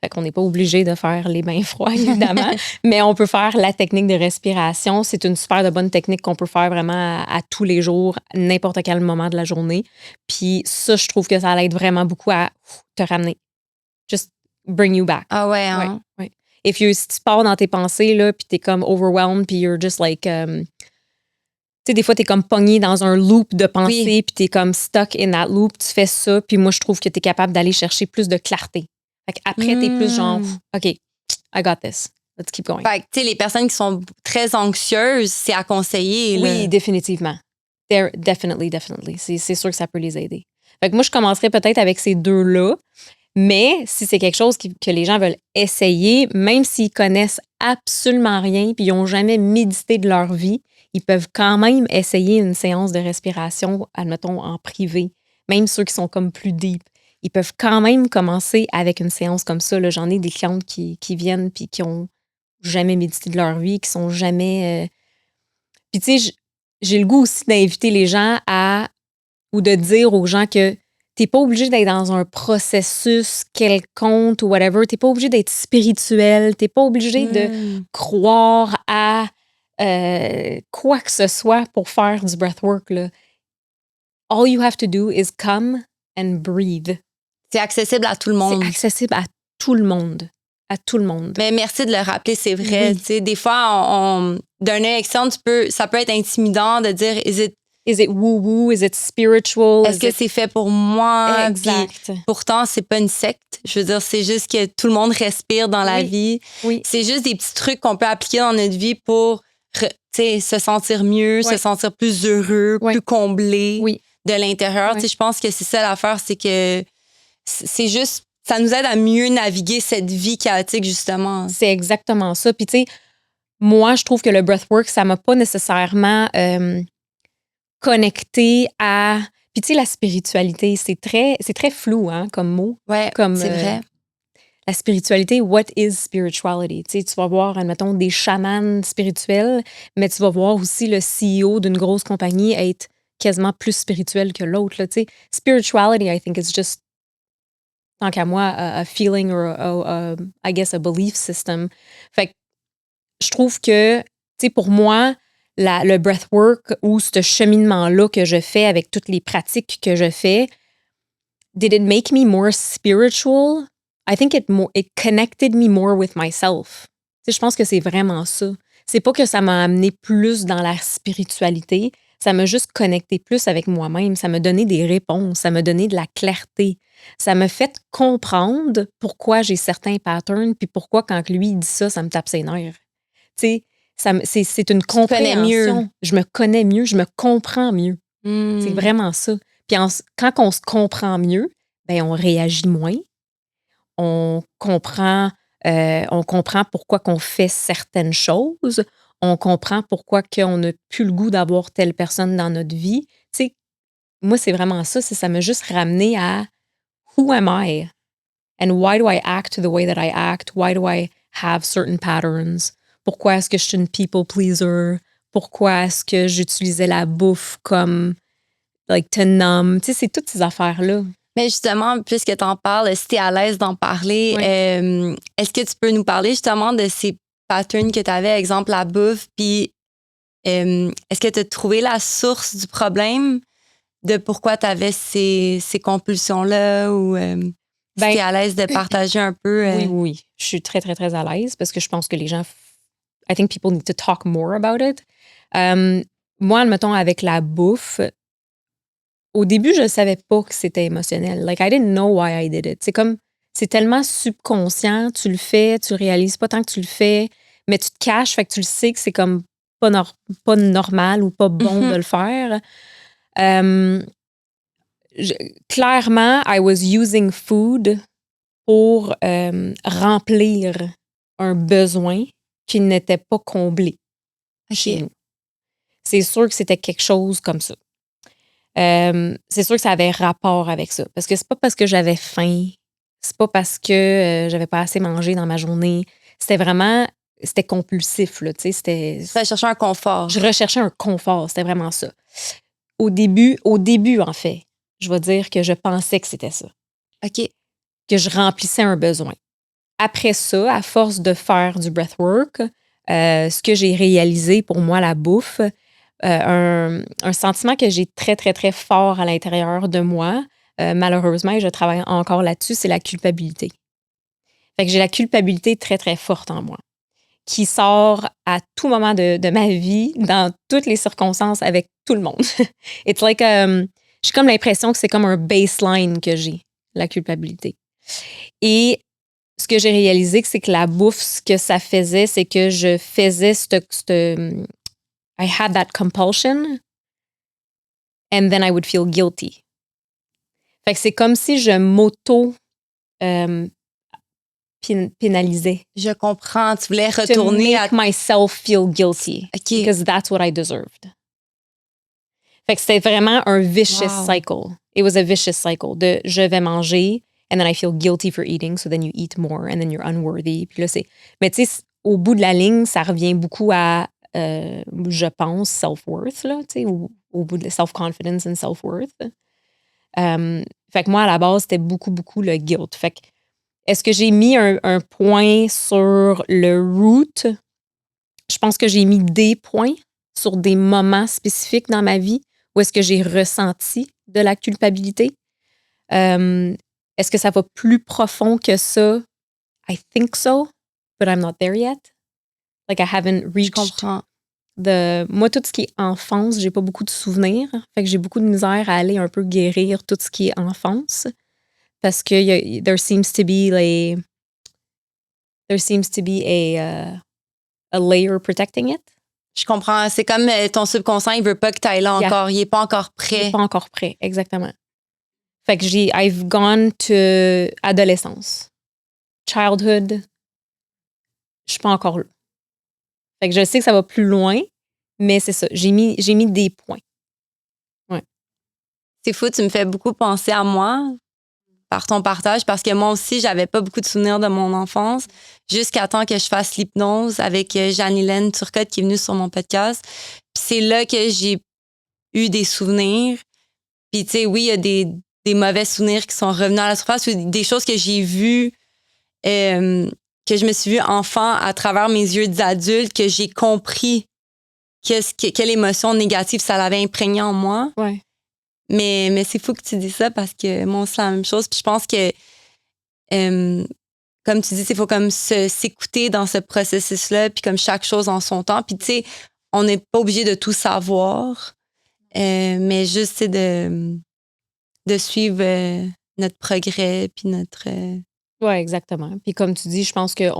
Fait qu'on n'est pas obligé de faire les bains froids, évidemment, mais on peut faire la technique de respiration. C'est une super de bonne technique qu'on peut faire vraiment à tous les jours, n'importe quel moment de la journée. Puis ça, je trouve que ça l'aide vraiment beaucoup à te ramener. Just bring you back. Ah ouais, hein? Ouais. Si tu pars dans tes pensées, là, puis t'es comme overwhelmed, puis you're just like... tu sais, des fois, t'es comme pogné dans un loop de pensée, puis t'es comme stuck in that loop, tu fais ça, puis moi, je trouve que t'es capable d'aller chercher plus de clarté. Fait qu'après, t'es plus genre, OK, I got this. Let's keep going. Fait que, tu sais, les personnes qui sont très anxieuses, c'est à conseiller. Là. Oui, définitivement. Definitely. C'est sûr que ça peut les aider. Fait que moi, je commencerais peut-être avec ces deux-là, mais si c'est quelque chose que les gens veulent essayer, même s'ils connaissent absolument rien puis ils n'ont jamais médité de leur vie, ils peuvent quand même essayer une séance de respiration, admettons, en privé. Même ceux qui sont comme plus deep. Ils peuvent quand même commencer avec une séance comme ça. Là, j'en ai des clientes qui viennent puis qui ont jamais médité de leur vie, qui sont jamais... Puis tu sais, j'ai le goût aussi d'inviter les gens ou de dire aux gens que t'es pas obligé d'être dans un processus quelconque ou whatever. T'es pas obligé d'être spirituel. T'es pas obligé de croire à quoi que ce soit pour faire du breathwork. Là. All you have to do is come and breathe. C'est accessible à tout le monde. C'est accessible à tout le monde. À tout le monde. Mais merci de le rappeler, c'est vrai. Oui. Des fois, d'un œil externe, ça peut être intimidant de dire Is it woo-woo? Is it spiritual? Est-ce que c'est fait pour moi? Exact. Puis, pourtant, c'est pas une secte. Je veux dire, c'est juste que tout le monde respire dans la vie. Oui. C'est juste des petits trucs qu'on peut appliquer dans notre vie pour se sentir mieux, se sentir plus heureux, plus comblé de l'intérieur. Je pense que c'est ça l'affaire, c'est que c'est juste, ça nous aide à mieux naviguer cette vie chaotique, justement. C'est exactement ça. Puis, tu sais, moi, je trouve que le breathwork, ça m'a pas nécessairement connecté à... Puis, tu sais, la spiritualité, c'est très flou, hein, comme mot. Ouais, c'est vrai. La spiritualité, what is spirituality? Tu sais, tu vas voir, admettons, des chamans spirituels, mais tu vas voir aussi le CEO d'une grosse compagnie être quasiment plus spirituel que l'autre. Tu sais, spirituality, I think, is just, tant qu'à moi, a feeling or, I guess, a belief system. Fait que je trouve que, tu sais, pour moi, le breathwork ou ce cheminement-là que je fais avec toutes les pratiques que je fais, did it make me more spiritual? I think it connected me more with myself. Tu sais, je pense que c'est vraiment ça. C'est pas que ça m'a amené plus dans la spiritualité, ça m'a juste connecté plus avec moi-même. Ça m'a donné des réponses, ça m'a donné de la clarté. Ça m'a fait comprendre pourquoi j'ai certains patterns, puis pourquoi quand lui il dit ça, ça me tape ses nerfs. Tu sais, c'est une compréhension. Mieux. Je me connais mieux, je me comprends mieux. C'est vraiment ça. Puis quand on se comprend mieux, ben on réagit moins. On comprend pourquoi qu'on fait certaines choses. On comprend pourquoi qu'on n'a plus le goût d'avoir telle personne dans notre vie. Tu sais, moi, c'est vraiment ça. Ça m'a juste ramené à who am I? And why do I act the way that I act? Why do I have certain patterns? Pourquoi est-ce que je suis une people pleaser? Pourquoi est-ce que j'utilisais la bouffe comme like to numb? Tu sais, c'est toutes ces affaires-là. Mais justement, puisque tu en parles, si tu es à l'aise d'en parler, est-ce que tu peux nous parler justement de ces pattern que tu avais, exemple la bouffe, puis est-ce que tu as trouvé la source du problème de pourquoi tu avais ces compulsions-là ou si tu es à l'aise de partager un peu? Oui. Je suis très, très, très à l'aise parce que je pense que les gens, I think people need to talk more about it. Moi, admettons, avec la bouffe, au début, je ne savais pas que c'était émotionnel. Like, I didn't know why I did it. C'est tellement subconscient, tu le fais, tu le réalises pas tant que tu le fais, mais tu te caches, fait que tu le sais que c'est comme pas normal ou pas bon de le faire. Clairement, I was using food pour remplir un besoin qui n'était pas comblé chez nous. C'est sûr que c'était quelque chose comme ça. C'est sûr que ça avait rapport avec ça. Parce que c'est pas parce que j'avais faim, c'est pas parce que j'avais pas assez mangé dans ma journée. C'était compulsif, là, tu sais. Tu recherchais un confort. Je recherchais un confort, c'était vraiment ça. Au début, en fait, je vais dire que je pensais que c'était ça. OK. Que je remplissais un besoin. Après ça, à force de faire du breathwork, ce que j'ai réalisé pour moi, la bouffe, un sentiment que j'ai très, très, très fort à l'intérieur de moi, malheureusement, et je travaille encore là-dessus, c'est la culpabilité. Fait que j'ai la culpabilité très, très forte en moi, qui sort à tout moment de ma vie, dans toutes les circonstances, avec tout le monde. It's like, j'ai comme l'impression que c'est comme un baseline que j'ai, la culpabilité. Et ce que j'ai réalisé, c'est que la bouffe, ce que ça faisait, c'est que je faisais I had that compulsion and then I would feel guilty. Fait que c'est comme si je pénalisais. Je comprends. Tu voulais retourner to make myself feel guilty. Okay. Because that's what I deserved. Fait que c'était vraiment un vicious cycle. It was a vicious cycle de je vais manger and then I feel guilty for eating, so then you eat more and then you're unworthy. Puis là, mais tu sais, au bout de la ligne, ça revient beaucoup à, je pense, self-worth, là, tu sais, au bout de self-confidence and self-worth. Fait que moi, à la base, c'était beaucoup, beaucoup le guilt. Fait que est-ce que j'ai mis un point sur le root? Je pense que j'ai mis des points sur des moments spécifiques dans ma vie où est-ce que j'ai ressenti de la culpabilité. Est-ce que ça va plus profond que ça? I think so, but I'm not there yet. Like, I haven't reached moi, tout ce qui est enfance, j'ai pas beaucoup de souvenirs. Fait que j'ai beaucoup de misère à aller un peu guérir tout ce qui est enfance. Parce que there seems to be a layer protecting it. Je comprends. C'est comme ton subconscient, il veut pas que tu ailles là encore. Il est pas encore prêt. Il est pas encore prêt, exactement. Fait que I've gone to adolescence. Childhood, je suis pas encore là. Fait que je sais que ça va plus loin, mais c'est ça. J'ai mis des points. Ouais. C'est fou, tu me fais beaucoup penser à moi par ton partage, parce que moi aussi, j'avais pas beaucoup de souvenirs de mon enfance jusqu'à temps que je fasse l'hypnose avec Jeanne-Hélène Turcotte qui est venue sur mon podcast. Puis c'est là que j'ai eu des souvenirs. Puis tu sais, oui, il y a des mauvais souvenirs qui sont revenus à la surface, ou des choses que j'ai vues, que je me suis vue enfant à travers mes yeux d'adulte, que j'ai compris quelle émotion négative ça l'avait imprégné en moi. Ouais. Mais c'est fou que tu dis ça, parce que moi, c'est la même chose. Puis je pense que, comme tu dis, il faut comme s'écouter dans ce processus-là, puis comme chaque chose en son temps. Puis tu sais, on n'est pas obligé de tout savoir, mais juste de suivre notre progrès, puis notre... Oui, exactement. Puis comme tu dis, je pense que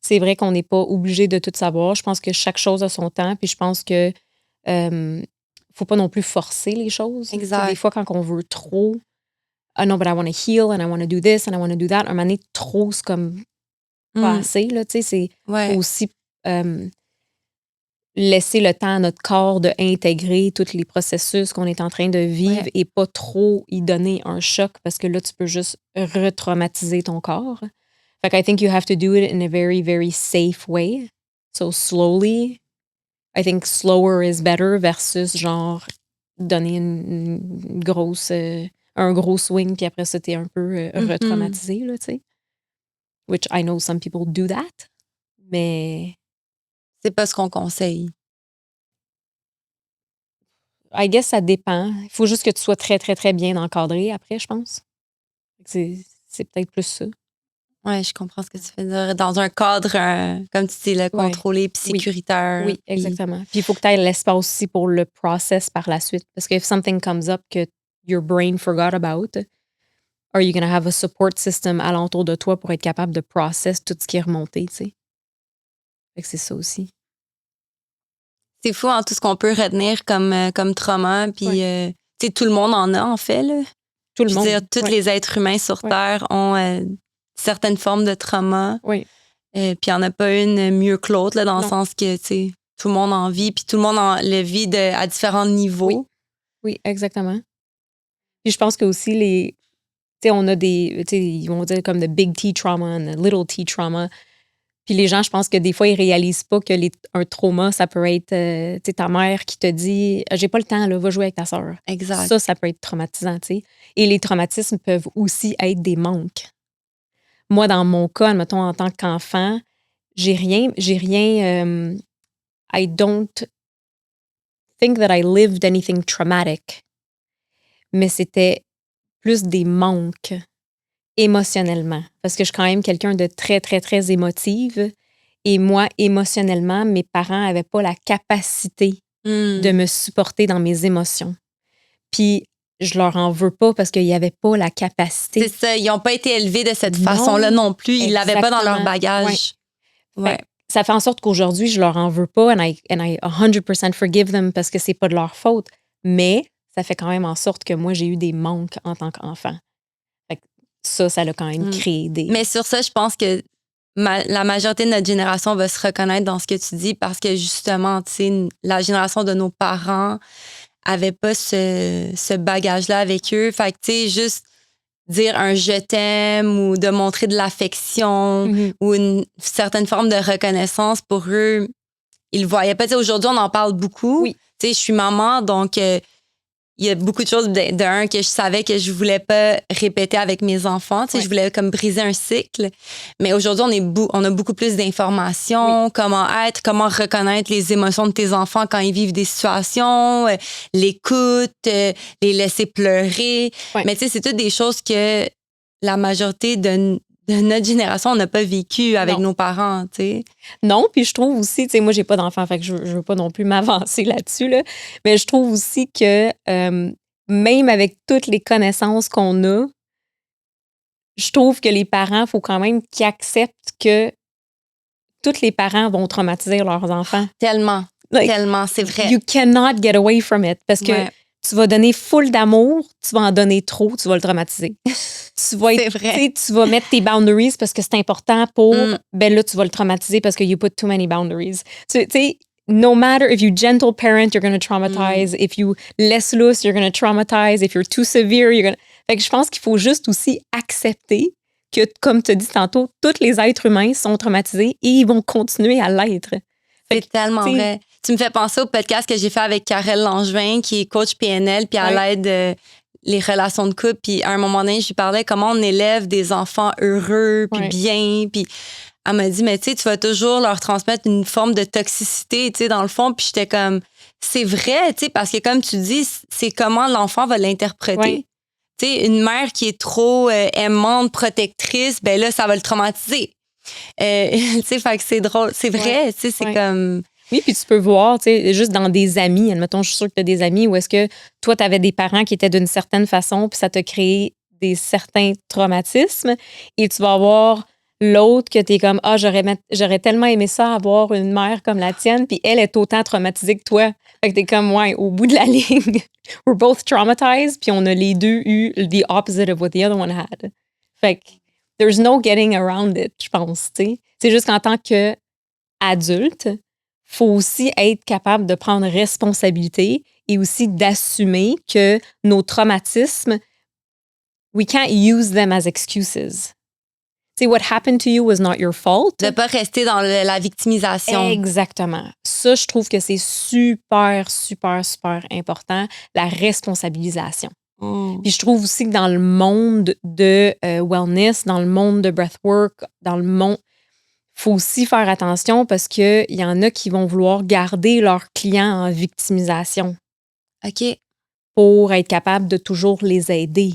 c'est vrai qu'on n'est pas obligé de tout savoir. Je pense que chaque chose a son temps. Puis je pense que faut pas non plus forcer les choses. Exact. Des fois, quand on veut trop, no, but I want to heal and I want to do this and I want to do that, un moment donné, trop, c'est comme pas assez. Là, c'est aussi laisser le temps à notre corps d'intégrer tous les processus qu'on est en train de vivre et pas trop y donner un choc, parce que là, tu peux juste retraumatiser ton corps. Fait que I think you have to do it in a very, very safe way. So slowly. I think slower is better versus genre donner une grosse, un gros swing puis après ça, t'es un peu retraumatisé, là, tu sais. Which I know some people do that. Mais C'est pas ce qu'on conseille. I guess ça dépend. Il faut juste que tu sois très, très, très bien encadré après, je pense. C'est peut-être plus ça. Oui, je comprends ce que tu veux dire. Dans un cadre, comme tu dis, le contrôlé puis sécuritaire. Oui, exactement. Puis il faut que tu aies l'espace aussi pour le process par la suite. Parce que if something comes up que your brain forgot about, are you going to have a support system alentour de toi pour être capable de process tout ce qui est remonté, tu sais? Fait que c'est ça aussi. C'est fou, hein, tout ce qu'on peut retenir comme trauma. Puis, tu sais, tout le monde en a, en fait. Là. Tout le Je veux monde. dire, tous les êtres humains sur Terre ont certaines formes de trauma. Oui. Puis, il n'y en a pas une mieux que l'autre, là, dans Non. le sens que, tu sais, tout le monde en vit. Puis, tout le monde le vit à différents niveaux. Oui, exactement. Puis, je pense que aussi, tu sais, on a des, tu sais, ils vont dire comme the big T trauma and the little T trauma. Puis les gens, je pense que des fois, ils réalisent pas que un trauma, ça peut être, tu sais, ta mère qui te dit, j'ai pas le temps, là, va jouer avec ta sœur. Exact. Ça peut être traumatisant, tu sais. Et les traumatismes peuvent aussi être des manques. Moi, dans mon cas, admettons, en tant qu'enfant, j'ai rien, I don't think that I lived anything traumatic. Mais c'était plus des manques émotionnellement. Parce que je suis quand même quelqu'un de très, très, très émotive. Et moi, émotionnellement, mes parents n'avaient pas la capacité de me supporter dans mes émotions. Puis, je leur en veux pas parce qu'ils n'avaient pas la capacité. C'est ça, ils n'ont pas été élevés de cette façon-là non plus. Ils ne l'avaient pas dans leur bagage. Ouais. Ça fait en sorte qu'aujourd'hui, je leur en veux pas and I 100% forgive them parce que c'est pas de leur faute. Mais ça fait quand même en sorte que moi, j'ai eu des manques en tant qu'enfant. Ça l'a quand même créé des... Mais sur ça, je pense que la majorité de notre génération va se reconnaître dans ce que tu dis parce que justement, tu sais, la génération de nos parents avait pas ce bagage-là avec eux. Fait que, tu sais, juste dire un je t'aime ou de montrer de l'affection ou une certaine forme de reconnaissance pour eux, ils le voyaient pas. Tu sais, aujourd'hui, on en parle beaucoup. Oui. Tu sais, je suis maman, donc il y a beaucoup de choses d'un que je savais que je voulais pas répéter avec mes enfants. Tu sais, je voulais comme briser un cycle. Mais aujourd'hui, on a beaucoup plus d'informations, comment être, comment reconnaître les émotions de tes enfants quand ils vivent des situations, l'écoute, les laisser pleurer. Mais tu sais, c'est toutes des choses que la majorité de notre génération, on n'a pas vécu avec nos parents, tu sais. Non, puis je trouve aussi, tu sais, moi, j'ai pas d'enfant, fait que je veux pas non plus m'avancer là-dessus, là, mais je trouve aussi que même avec toutes les connaissances qu'on a, je trouve que les parents, il faut quand même qu'ils acceptent que tous les parents vont traumatiser leurs enfants. Tellement, tellement, c'est vrai. You cannot get away from it, parce que tu vas donner full d'amour, tu vas en donner trop, tu vas le traumatiser. Tu vas mettre tes boundaries parce que c'est important pour, ben là, tu vas le traumatiser parce que you put too many boundaries. Tu sais, no matter if you gentle parent, you're going to traumatize. If you less loose, you're going to traumatize. If you're too severe, you're going to... Fait que je pense qu'il faut juste aussi accepter que, comme tu as dit tantôt, tous les êtres humains sont traumatisés et ils vont continuer à l'être. C'est tellement vrai. Tu me fais penser au podcast que j'ai fait avec Karel Langevin, qui est coach PNL, puis elle aide les relations de couple. Puis à un moment donné, je lui parlais comment on élève des enfants heureux, puis bien. Puis elle m'a dit, mais tu sais, tu vas toujours leur transmettre une forme de toxicité, tu sais, dans le fond. Puis j'étais comme, c'est vrai, tu sais, parce que comme tu dis, c'est comment l'enfant va l'interpréter. Tu sais, une mère qui est trop aimante, protectrice, ben là, ça va le traumatiser. Tu sais, fait que c'est drôle. C'est vrai, tu sais, c'est comme... Oui, puis tu peux voir, tu sais, juste dans des amis, admettons, je suis sûre que tu as des amis où est-ce que toi, tu avais des parents qui étaient d'une certaine façon, puis ça t'a créé certains traumatismes, et tu vas avoir l'autre que tu es comme, j'aurais tellement aimé ça, avoir une mère comme la tienne, puis elle est autant traumatisée que toi. Fait que t'es comme, au bout de la ligne, we're both traumatized, puis on a les deux eu the opposite of what the other one had. Fait que there's no getting around it, je pense, tu sais. C'est juste qu'en tant qu'adulte, faut aussi être capable de prendre responsabilité et aussi d'assumer que nos traumatismes, we can't use them as excuses. Tu sais, what happened to you was not your fault. De pas rester dans la victimisation. Exactement. Ça, je trouve que c'est super, super, super important, la responsabilisation. Puis je trouve aussi que dans le monde de wellness, dans le monde de breathwork, dans le monde, faut aussi faire attention parce qu'il y en a qui vont vouloir garder leurs clients en victimisation OK. pour être capable de toujours les aider.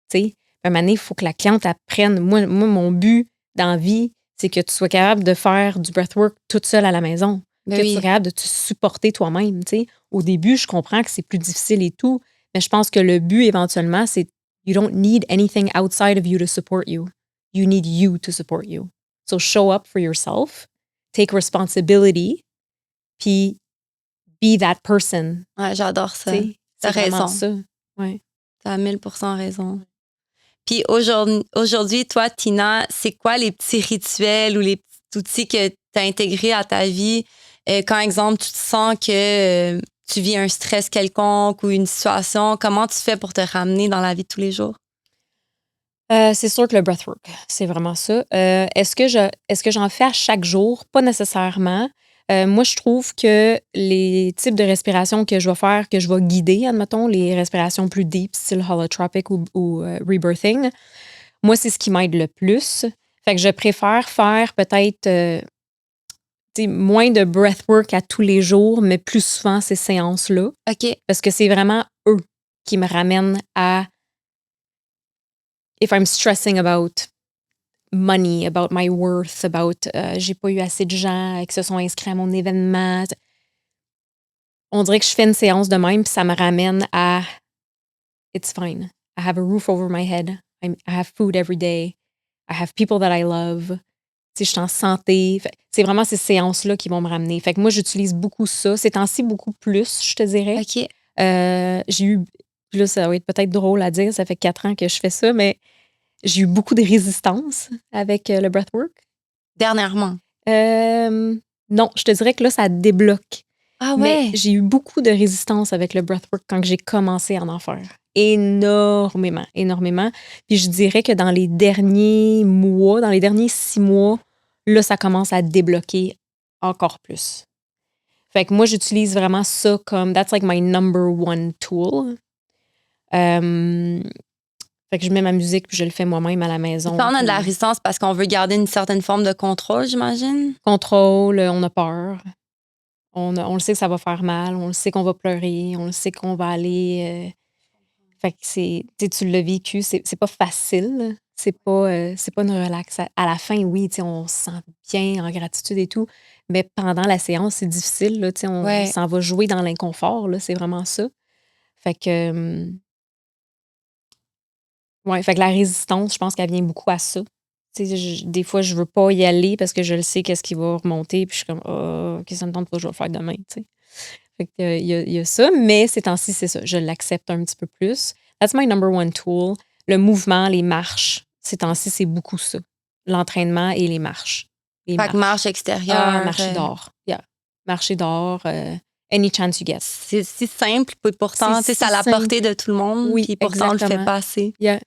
Tu sais, à un moment donné, il faut que la cliente apprenne. Moi, mon but dans la vie, c'est que tu sois capable de faire du breathwork toute seule à la maison. Ben Que tu oui. sois capable de te supporter toi-même. Tu sais. Au début, je comprends que c'est plus difficile et tout, mais je pense que le but, éventuellement, c'est you don't need anything outside of you to support you. You need you to support you. So show up for yourself, take responsibility, puis be that person. Ouais, j'adore ça. Tu sais. T'as C'est vraiment raison. ça. Ouais. T'as 1000% raison. Puis aujourd'hui, toi, Tina, c'est quoi les petits rituels ou les petits outils que tu as intégrés à ta vie quand, exemple, tu te sens que tu vis un stress quelconque ou une situation? Comment tu fais pour te ramener dans la vie de tous les jours? C'est sûr que le breathwork, c'est vraiment ça. Est-ce que j'en fais à chaque jour? Pas nécessairement. Moi, je trouve que les types de respiration que je vais faire, que je vais guider, admettons, les respirations plus deep, style holotropic ou rebirthing, moi, c'est ce qui m'aide le plus. Fait que je préfère faire peut-être moins de breathwork à tous les jours, mais plus souvent ces séances-là. OK. Parce que c'est vraiment eux qui me ramènent à if I'm stressing about money, about my worth, about j'ai pas eu assez de gens qui se sont inscrits à mon événement. On dirait que je fais une séance de même, puis ça me ramène à it's fine. I have a roof over my head. I have food every day. I have people that I love. Tu sais, je suis en santé. C'est vraiment ces séances-là qui vont me ramener. Fait que moi, j'utilise beaucoup ça. Ces temps-ci, beaucoup plus, je te dirais. OK. J'ai eu, là, ça va être peut-être drôle à dire, ça fait 4 ans que je fais ça, mais j'ai eu beaucoup de résistance avec le breathwork. Dernièrement. Non, je te dirais que là, ça débloque. Ah Mais ouais? j'ai eu beaucoup de résistance avec le breathwork quand j'ai commencé à en faire. Énormément, énormément. Puis je dirais que dans les derniers mois, dans les derniers 6 mois, là, ça commence à débloquer encore plus. Fait que moi, j'utilise vraiment ça comme that's like my number one tool. Fait que je mets ma musique puis je le fais moi-même à la maison. Quand on a de la résistance parce qu'on veut garder une certaine forme de contrôle, j'imagine? Contrôle, on a peur. On le sait que ça va faire mal, on le sait qu'on va pleurer, on le sait qu'on va aller. Fait que tu l'as vécu, c'est pas facile. C'est pas une relax. À la fin, oui, on se sent bien en gratitude et tout. Mais pendant la séance, c'est difficile. Là, on s'en va jouer dans l'inconfort. Là, c'est vraiment ça. Fait que. Fait que la résistance, je pense qu'elle vient beaucoup à ça. Des fois, je veux pas y aller parce que je le sais qu'est-ce qui va remonter. Puis je suis comme, qu'est-ce que ça me tente pas, je vais le faire demain. T'sais. Fait que, il y a ça, mais ces temps-ci, c'est ça. Je l'accepte un petit peu plus. That's my number one tool. Le mouvement, les marches. Ces temps-ci, c'est beaucoup ça. L'entraînement et les marches. Fait que marche extérieure. Marcher dehors. Yeah. Marcher dehors. Any chance you get. C'est si simple, puis pourtant, c'est à la portée de tout le monde. Oui, puis pourtant, on le fait pas assez. Yeah.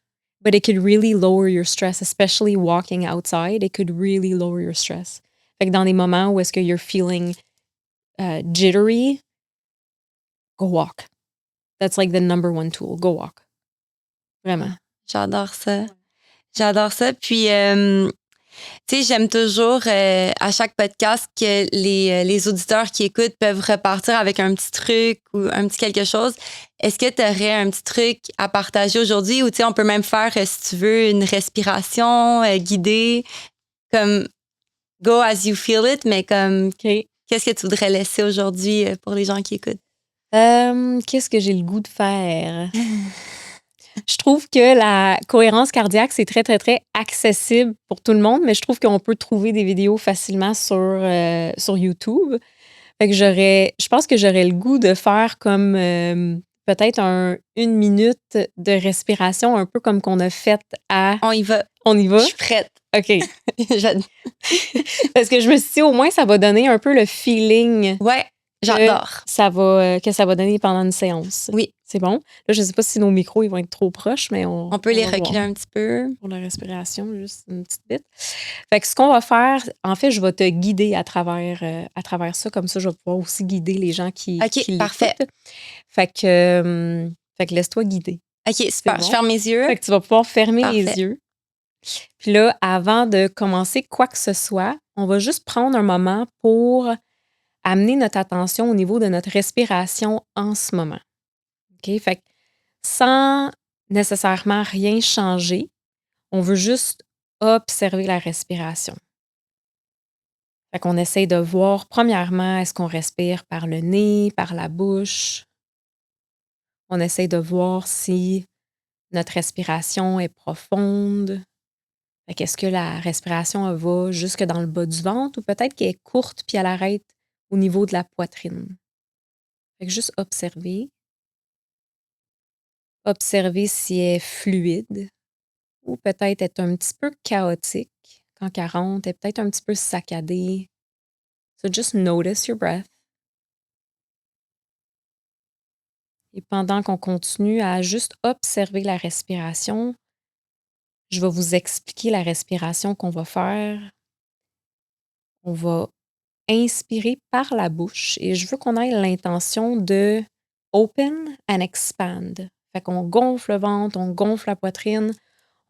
But it could really lower your stress, especially walking outside. It could really lower your stress. Fait que dans des moments où est-ce que you're feeling jittery, go walk. That's like the number one tool. Go walk. Vraiment. J'adore ça. J'adore ça. Puis, tu sais, j'aime toujours à chaque podcast que les auditeurs qui écoutent peuvent repartir avec un petit truc ou un petit quelque chose. Est-ce que tu aurais un petit truc à partager aujourd'hui ou tu sais, on peut même faire, si tu veux, une respiration guidée, comme go as you feel it, mais comme qu'est-ce que tu voudrais laisser aujourd'hui pour les gens qui écoutent? Qu'est-ce que j'ai le goût de faire? Je trouve que la cohérence cardiaque, c'est très, très, très accessible pour tout le monde, mais je trouve qu'on peut trouver des vidéos facilement sur YouTube. Fait que je pense que j'aurais le goût de faire comme peut-être une minute de respiration, un peu comme qu'on a fait à... On y va. On y va? Je suis prête. OK. Parce que je me suis dit, au moins, ça va donner un peu le feeling. Ouais, j'adore. Que ça va donner pendant une séance. Oui. C'est bon. Là, je ne sais pas si nos micros ils vont être trop proches, mais on peut les reculer un petit peu. Pour la respiration, juste une petite bite. Fait que ce qu'on va faire, en fait, je vais te guider à travers ça. Comme ça, je vais pouvoir aussi guider les gens qui OK, parfait. Fait que laisse-toi guider. OK, super. Bon. Je ferme mes yeux. Fait que tu vas pouvoir fermer les yeux. Puis là, avant de commencer quoi que ce soit, on va juste prendre un moment pour amener notre attention au niveau de notre respiration en ce moment. OK? Fait que sans nécessairement rien changer, on veut juste observer la respiration. Fait qu'on essaye de voir, premièrement, est-ce qu'on respire par le nez, par la bouche? On essaye de voir si notre respiration est profonde. Fait qu'est-ce que la respiration elle va jusque dans le bas du ventre ou peut-être qu'elle est courte puis elle arrête au niveau de la poitrine. Fait que juste observer. Observer si elle est fluide ou peut-être être un petit peu chaotique quand elle rentre, elle est peut-être un petit peu saccadée. So just notice your breath. Et pendant qu'on continue à juste observer la respiration, je vais vous expliquer la respiration qu'on va faire. On va inspirer par la bouche et je veux qu'on ait l'intention de open and expand. Fait qu'on gonfle le ventre, on gonfle la poitrine,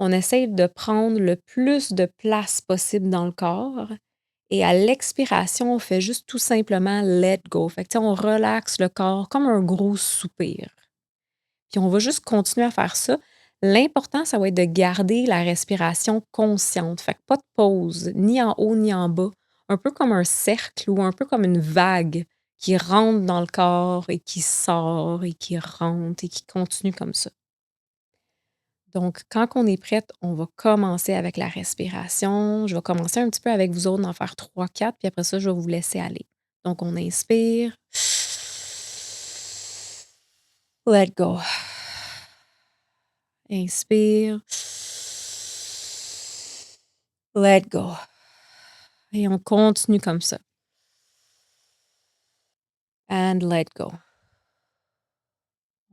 on essaye de prendre le plus de place possible dans le corps et à l'expiration, on fait juste tout simplement let go. Fait que on relaxe le corps comme un gros soupir. Puis on va juste continuer à faire ça. L'important, ça va être de garder la respiration consciente. Fait que pas de pause, ni en haut ni en bas. Un peu comme un cercle ou un peu comme une vague qui rentre dans le corps et qui sort et qui rentre et qui continue comme ça. Donc, quand on est prête, on va commencer avec la respiration. Je vais commencer un petit peu avec vous autres d'en faire 3, 4, puis après ça, je vais vous laisser aller. Donc, on inspire. Let go. Inspire. Let go. Et on continue comme ça. And let go.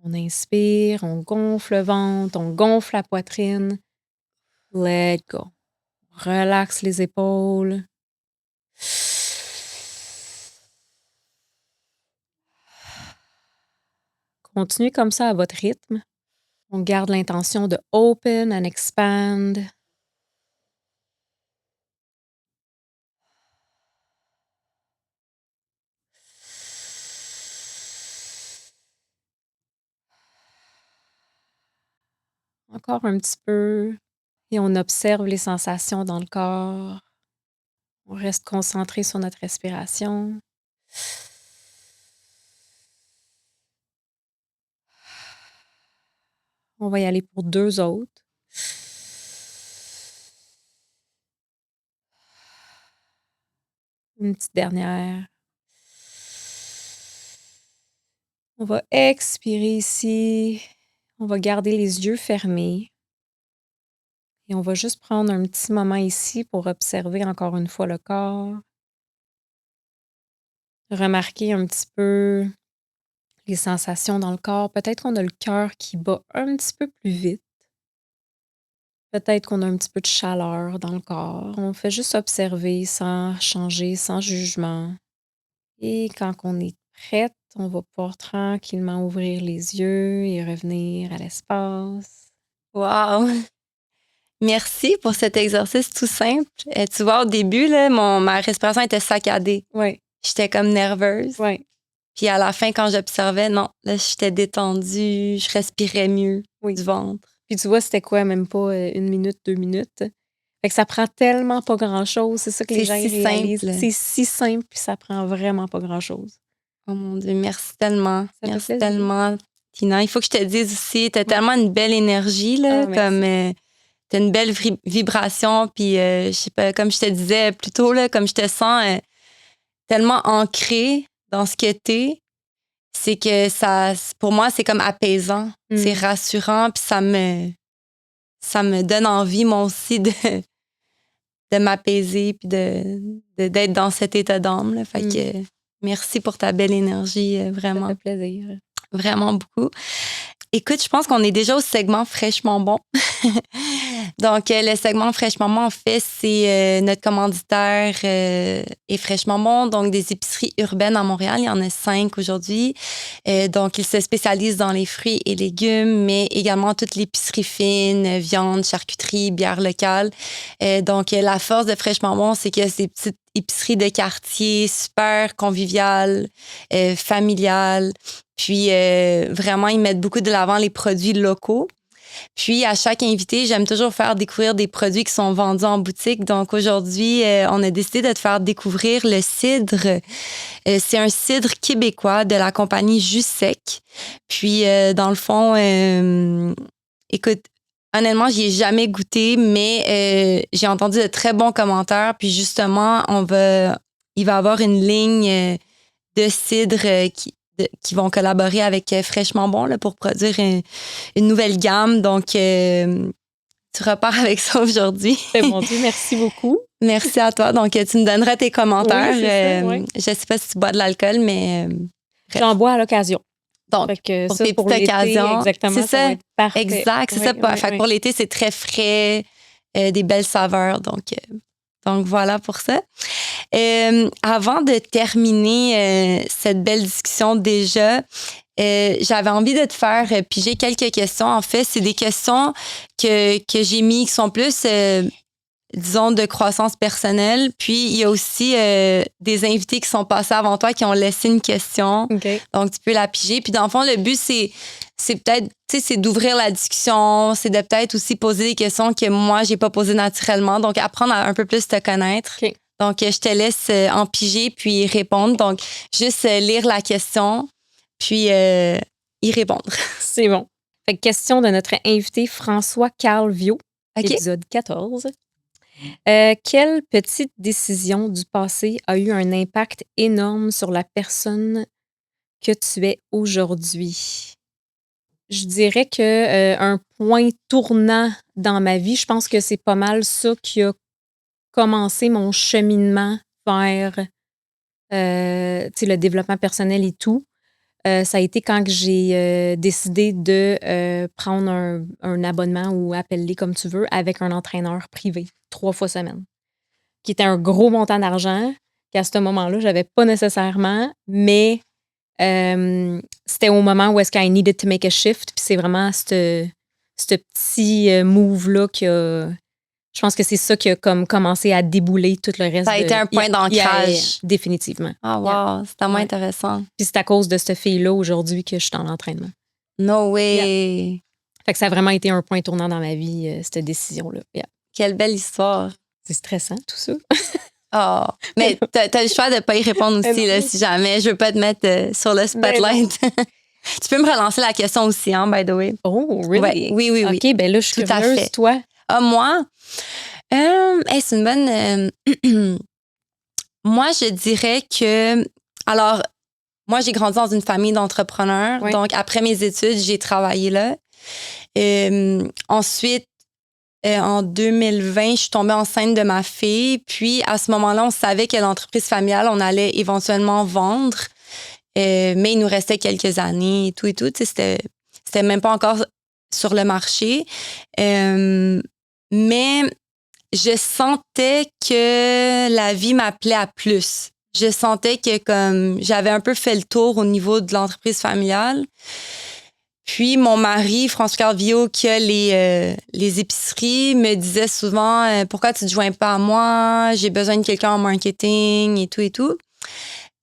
On inspire, on gonfle le ventre, on gonfle la poitrine. Let go. Relaxe les épaules. Continuez comme ça à votre rythme. On garde l'intention de open and expand. Encore un petit peu. Et on observe les sensations dans le corps. On reste concentré sur notre respiration. On va y aller pour 2 autres. Une petite dernière. On va expirer ici. On va garder les yeux fermés. Et on va juste prendre un petit moment ici pour observer encore une fois le corps. Remarquer un petit peu les sensations dans le corps. Peut-être qu'on a le cœur qui bat un petit peu plus vite. Peut-être qu'on a un petit peu de chaleur dans le corps. On fait juste observer sans changer, sans jugement. Et quand on est prête, on va pouvoir tranquillement ouvrir les yeux et revenir à l'espace. Wow! Merci pour cet exercice tout simple. Tu vois, au début, là, ma respiration était saccadée. Oui, J'étais comme nerveuse. oui, Puis à la fin, quand j'observais, non, là, j'étais détendue, je respirais mieux oui. du ventre. Puis tu vois, c'était quoi, même pas 1 minute, 2 minutes. Fait que ça prend tellement pas grand-chose. C'est ça que les gens C'est si réalisent. simple. C'est si simple, puis ça prend vraiment pas grand-chose. Oh mon Dieu, merci tellement. Ça fait Merci plaisir. tellement, Tina. Il faut que je te dise aussi, t'as tellement une belle énergie, là, Ah, merci. comme t'as une belle vibration, puis je sais pas, comme je te disais plus tôt, là, comme je te sens tellement ancrée dans ce que t'es, c'est que ça, pour moi, c'est comme apaisant, c'est rassurant, puis ça me donne envie, moi aussi, de m'apaiser, puis d'être dans cet état d'âme, là. Fait que merci pour ta belle énergie, vraiment. Ça fait plaisir. Vraiment beaucoup. Écoute, je pense qu'on est déjà au segment fraîchement bon. Donc, le segment Fraîchement Bon, en fait, c'est notre commanditaire est Fraîchement Bon, donc des épiceries urbaines à Montréal. Il y en a 5 aujourd'hui. Donc, ils se spécialisent dans les fruits et légumes, mais également toutes l'épicerie fine, viande, charcuterie, bière locale. Donc, la force de Fraîchement Bon, c'est que c'est petites épiceries de quartier, super conviviales, familiales. Puis, vraiment, ils mettent beaucoup de l'avant les produits locaux. Puis, à chaque invité, j'aime toujours faire découvrir des produits qui sont vendus en boutique. Donc, aujourd'hui, on a décidé de te faire découvrir le cidre. C'est un cidre québécois de la compagnie Jus Sec. Puis, dans le fond, écoute, honnêtement, j'y ai jamais goûté, mais j'ai entendu de très bons commentaires. Puis, justement, il va y avoir une ligne de cidre qui vont collaborer avec Fraîchement Bon là, pour produire une nouvelle gamme. Donc, tu repars avec ça aujourd'hui. Mon Dieu, merci beaucoup. Merci à toi. Donc, tu me donneras tes commentaires. Oui, c'est ça, oui. Je ne sais pas si tu bois de l'alcool, mais... J'en bois à l'occasion. Donc, pour tes petites occasions. Exactement, c'est ça. Va être parfait. Exact, c'est ça. Fait que pour l'été, c'est très frais, des belles saveurs. Donc, voilà pour ça. Avant de terminer cette belle discussion déjà, j'avais envie de te faire piger quelques questions. En fait, c'est des questions que j'ai mis qui sont plus, disons, de croissance personnelle. Puis, il y a aussi des invités qui sont passés avant toi qui ont laissé une question. Okay. Donc, tu peux la piger. Puis, dans le fond, le but, c'est peut-être, tu sais, c'est d'ouvrir la discussion, c'est de peut-être aussi poser des questions que moi, j'ai pas posées naturellement. Donc, apprendre à un peu plus te connaître. Okay. Donc, je te laisse en piger puis répondre. Donc, juste lire la question puis y répondre. C'est bon. Fait que question de notre invité François Carl Viau, épisode 14. Quelle petite décision du passé a eu un impact énorme sur la personne que tu es aujourd'hui? Je dirais que un point tournant dans ma vie, je pense que c'est pas mal ça qui a commencé mon cheminement vers le développement personnel et tout. Ça a été quand j'ai décidé de prendre un abonnement ou appelle-les comme tu veux avec un entraîneur privé 3 fois semaine, qui était un gros montant d'argent qu'à ce moment-là, je n'avais pas nécessairement, mais c'était au moment où est-ce I needed to make a shift. Puis c'est vraiment ce petit move-là qui a... Je pense que c'est ça qui a comme commencé à débouler tout le reste. Ça a été un point d'ancrage. Définitivement. Ah, wow, c'est tellement intéressant. Puis c'est à cause de cette fille-là aujourd'hui que je suis dans l'entraînement. No way. Fait que ça a vraiment été un point tournant dans ma vie, cette décision-là. Quelle belle histoire. C'est stressant, tout ça. Oh, mais t'as le choix de ne pas y répondre aussi, là, si jamais. Je veux pas te mettre sur le spotlight. Tu peux me relancer la question aussi, hein, by the way. Oh, really? Ouais, oui. OK, ben là, je suis curieuse, toi. Ah, moi? C'est une bonne... Moi, je dirais que... Alors, moi, j'ai grandi dans une famille d'entrepreneurs. Oui. Donc, après mes études, j'ai travaillé là. Ensuite, en 2020, je suis tombée enceinte de ma fille. Puis, à ce moment-là, on savait que l'entreprise familiale, on allait éventuellement vendre. Mais il nous restait quelques années et tout. Tu sais, c'était même pas encore sur le marché. Mais je sentais que la vie m'appelait à plus. Je sentais que comme j'avais un peu fait le tour au niveau de l'entreprise familiale. Puis mon mari, François Carl Viau, qui a les épiceries, me disait souvent pourquoi tu te joins pas à moi? J'ai besoin de quelqu'un en marketing et tout.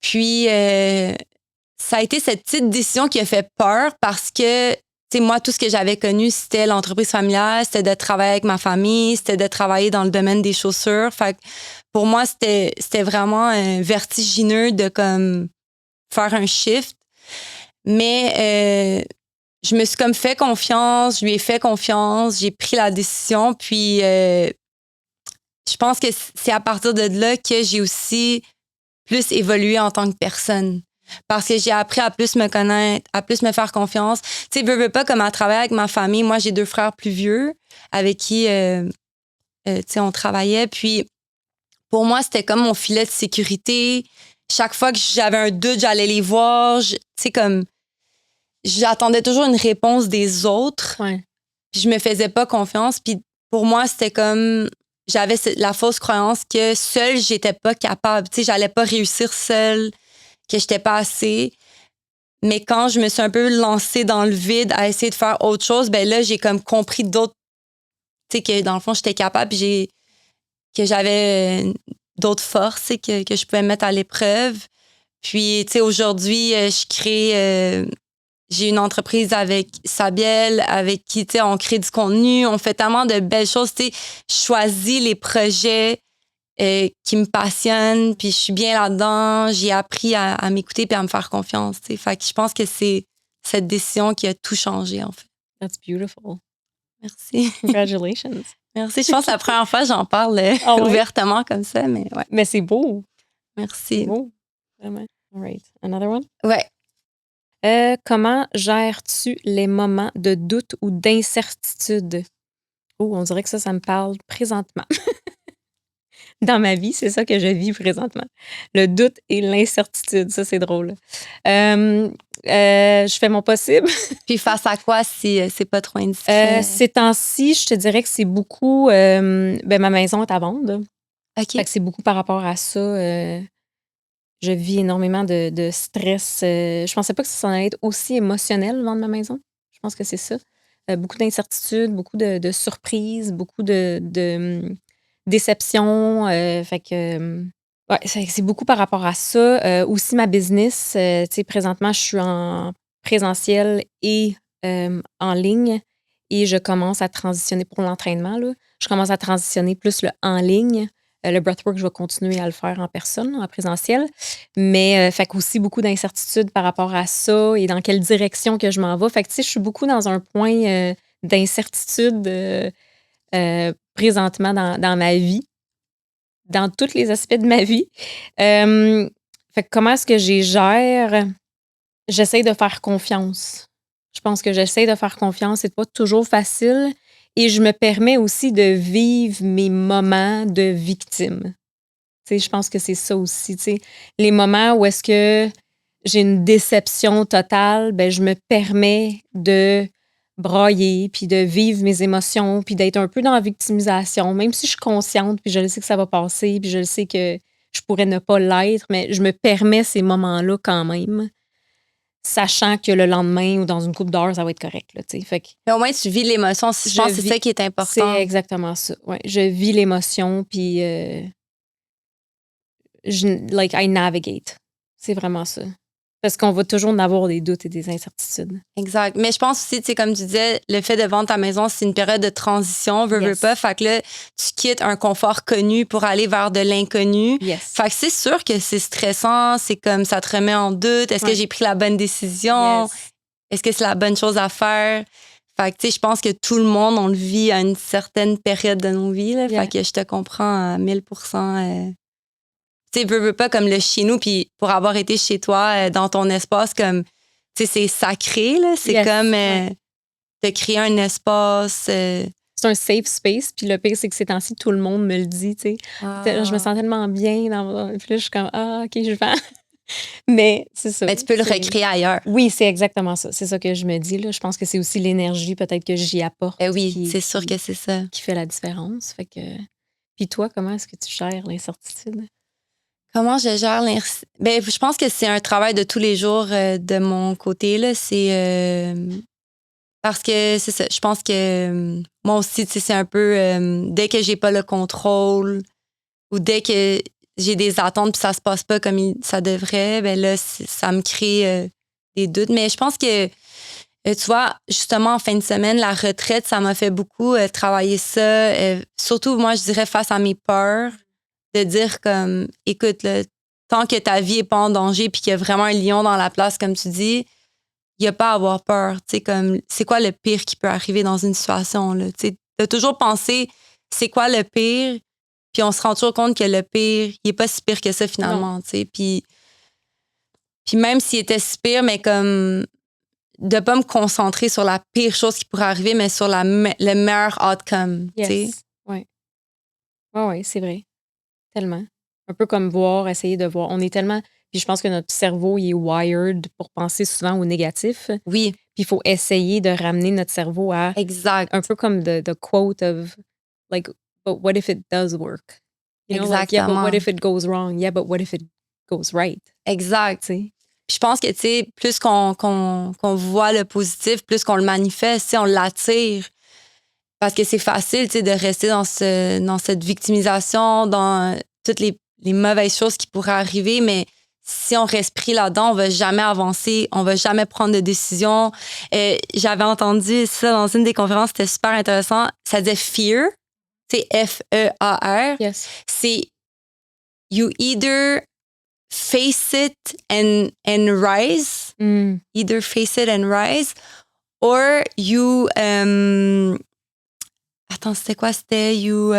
Puis ça a été cette petite décision qui a fait peur parce que tu sais, moi, tout ce que j'avais connu, c'était l'entreprise familiale, c'était de travailler avec ma famille, c'était de travailler dans le domaine des chaussures. Fait que pour moi, c'était vraiment vertigineux de comme faire un shift. Mais je me suis comme fait confiance, je lui ai fait confiance, j'ai pris la décision. Puis je pense que c'est à partir de là que j'ai aussi plus évolué en tant que personne. Parce que j'ai appris à plus me connaître, à plus me faire confiance. Tu sais, veux pas, comme à travailler avec ma famille. Moi, j'ai 2 frères plus vieux avec qui, tu sais, on travaillait. Puis, pour moi, c'était comme mon filet de sécurité. Chaque fois que j'avais un doute, j'allais les voir. Tu sais, comme, j'attendais toujours une réponse des autres. Ouais. Puis, je me faisais pas confiance. Puis, pour moi, c'était comme... J'avais la fausse croyance que seule, j'étais pas capable. Tu sais, j'allais pas réussir seule, que j'étais pas assez. Mais quand je me suis un peu lancée dans le vide à essayer de faire autre chose, ben là, j'ai comme compris d'autres... Tu sais, que dans le fond, j'étais capable, puis que j'avais d'autres forces, tu sais, que je pouvais mettre à l'épreuve. Puis, tu sais, aujourd'hui, je crée... j'ai une entreprise avec Sabiel, avec qui, tu sais, on crée du contenu, on fait tellement de belles choses, tu sais. Je choisis les projets qui me passionnent, puis je suis bien là-dedans. J'ai appris à m'écouter puis à me faire confiance, tu sais. Fait que je pense que c'est cette décision qui a tout changé, en fait. That's beautiful. Merci. Congratulations. Merci. Je pense que c'est la première fois que j'en parle ouvertement comme ça, mais ouais. Mais c'est beau. Merci. C'est beau. Vraiment. All right. Another one? Ouais. Comment gères-tu les moments de doute ou d'incertitude? Oh, on dirait que ça me parle présentement. Dans ma vie, c'est ça que je vis présentement. Le doute et l'incertitude, ça, c'est drôle. Je fais mon possible. Puis face à quoi si c'est pas trop indiscret? Ces temps-ci, je te dirais que c'est beaucoup... ma maison est à vendre. OK. Fait que c'est beaucoup par rapport à ça. Je vis énormément de stress. Je pensais pas que ça s'en allait être aussi émotionnel, vendre ma maison. Je pense que c'est ça. Beaucoup d'incertitudes, beaucoup de surprises, beaucoup de déceptions. Fait que c'est beaucoup par rapport à ça. Aussi ma business. Tu sais, présentement, je suis en présentiel et en ligne et je commence à transitionner pour l'entraînement. Là. Je commence à transitionner plus le en ligne. Le breathwork, je vais continuer à le faire en personne, en présentiel. Mais fait qu'aussi beaucoup d'incertitudes par rapport à ça et dans quelle direction que je m'en vais. Fait que tu sais, je suis beaucoup dans un point d'incertitude présentement dans ma vie, dans tous les aspects de ma vie. Fait que comment est-ce que j'y gère? J'essaie de faire confiance. Je pense que j'essaie de faire confiance. C'est pas toujours facile. Et je me permets aussi de vivre mes moments de victime. Tu sais, je pense que c'est ça aussi. Tu sais. Les moments où est-ce que j'ai une déception totale, ben, je me permets de brailler, puis de vivre mes émotions, puis d'être un peu dans la victimisation, même si je suis consciente, puis je le sais que ça va passer, puis je le sais que je pourrais ne pas l'être, mais je me permets ces moments-là quand même, sachant que le lendemain ou dans une couple d'heures, ça va être correct. Là, fait que mais au moins, tu vis l'émotion. Je pense que c'est ça qui est important. c'est exactement ça. Ouais, je vis l'émotion, puis I navigate. C'est vraiment ça. Parce qu'on va toujours en avoir des doutes et des incertitudes. Exact. Mais je pense aussi, tu sais, comme tu disais, le fait de vendre ta maison, c'est une période de transition, veux pas. Fait que là, tu quittes un confort connu pour aller vers de l'inconnu. Yes. Fait que c'est sûr que c'est stressant, c'est comme ça te remet en doute. Est-ce que j'ai pris la bonne décision? Yes. Est-ce que c'est la bonne chose à faire? Fait que, tu sais, je pense que tout le monde, on le vit à une certaine période de nos vies. Là. Fait que je te comprends à 1000%. Tu sais, veux pas comme le chez nous, puis pour avoir été chez toi, dans ton espace, comme, tu sais, c'est sacré, là. C'est comme de créer un espace. C'est un safe space, puis le pire, c'est que ces temps-ci, tout le monde me le dit, tu sais. Je me sens tellement bien. Puis là, je suis comme, OK, je vends. Mais c'est ça. Mais tu peux le recréer ailleurs. Oui, c'est exactement ça. C'est ça que je me dis, là. Je pense que c'est aussi l'énergie, peut-être, que j'y apporte. Oui, c'est sûr que c'est ça. Qui fait la différence. Fait que... Puis toi, comment est-ce que tu gères l'incertitude? Comment je gère l'incertitude? Ben, je pense que c'est un travail de tous les jours de mon côté. Là. C'est parce que c'est ça. Je pense que moi aussi, c'est un peu dès que j'ai pas le contrôle ou dès que j'ai des attentes puis ça se passe pas comme ça devrait, ben là, ça me crée des doutes. Mais je pense que tu vois, justement, en fin de semaine, la retraite, ça m'a fait beaucoup travailler ça. Surtout, moi, je dirais face à mes peurs. De dire comme, écoute, là, tant que ta vie n'est pas en danger puis qu'il y a vraiment un lion dans la place, comme tu dis, il n'y a pas à avoir peur. Comme, c'est quoi le pire qui peut arriver dans une situation? Tu as toujours pensé, c'est quoi le pire? Puis on se rend toujours compte que le pire, il n'est pas si pire que ça finalement. Puis même s'il était si pire, mais comme de ne pas me concentrer sur la pire chose qui pourrait arriver, mais sur le meilleur outcome. Yes. Oui. Oui, c'est vrai. Tellement. Un peu comme essayer de voir. On est tellement... Puis je pense que notre cerveau, il est wired pour penser souvent au négatif. Oui. Puis il faut essayer de ramener notre cerveau à... Exact. Un peu comme the quote of like, but what if it does work? You know, like, yeah, but what if it goes wrong? Yeah, but what if it goes right? Exact. T'sais? Je pense que, tu sais, plus qu'on voit le positif, plus qu'on le manifeste, tu sais, on l'attire. Parce que c'est facile, tu sais, de rester dans cette victimisation, dans toutes les mauvaises choses qui pourraient arriver, mais si on reste pris là-dedans, on va jamais avancer, on va jamais prendre de décision. J'avais entendu ça dans une des conférences, c'était super intéressant. Ça disait fear, c'est F-E-A-R. Yes. C'est you either face it and rise, either face it and rise, or you attends, c'était quoi? C'était you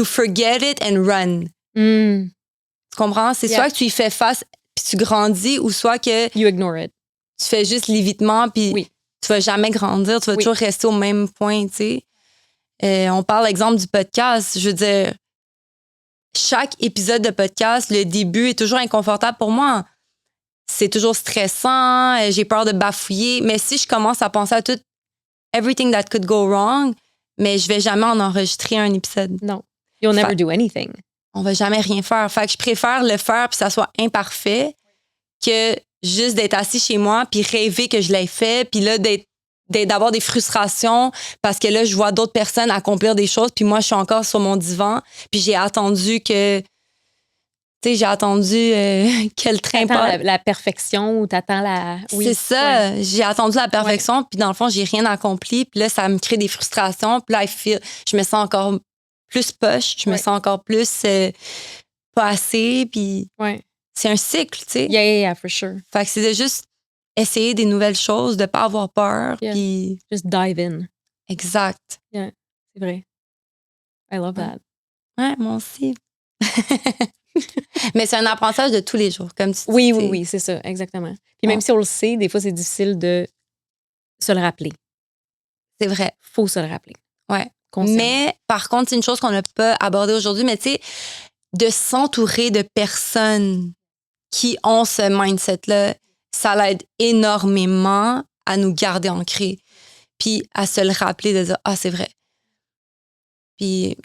forget it and run. Tu comprends? C'est soit que tu y fais face puis tu grandis, ou soit que you ignore it. Tu fais juste l'évitement puis tu vas jamais grandir, tu vas toujours rester au même point, tu sais. On parle exemple du podcast, je veux dire, chaque épisode de podcast, le début est toujours inconfortable pour moi. C'est toujours stressant, j'ai peur de bafouiller, mais si je commence à penser à tout everything that could go wrong, mais je vais jamais en enregistrer un épisode. Non. You'll never do anything. On va jamais rien faire. Fait que je préfère le faire puis ça soit imparfait que juste d'être assis chez moi puis rêver que je l'ai fait puis là d'avoir des frustrations parce que là je vois d'autres personnes accomplir des choses puis moi je suis encore sur mon divan puis j'ai attendu que tu sais que le train passe. La perfection ou t'attends la... Oui, c'est ça. Ouais. J'ai attendu la perfection puis dans le fond j'ai rien accompli puis là ça me crée des frustrations puis là je me sens encore plus poche, je me sens encore plus pas assez, puis c'est un cycle, tu sais. Yeah, for sure. Fait que c'est de juste essayer des nouvelles choses, de pas avoir peur, puis... Just dive in. Exact. Yeah, c'est vrai. I love that. Ouais, moi aussi. Mais c'est un apprentissage de tous les jours, comme tu dis. Oui, c'est ça, exactement. Puis même si on le sait, des fois, c'est difficile de se le rappeler. C'est vrai. Faut se le rappeler. Ouais. Mais, par contre, c'est une chose qu'on n'a pas abordée aujourd'hui, mais tu sais, de s'entourer de personnes qui ont ce mindset-là, ça l'aide énormément à nous garder ancrés, puis à se le rappeler, de dire « Ah, c'est vrai ». Puis,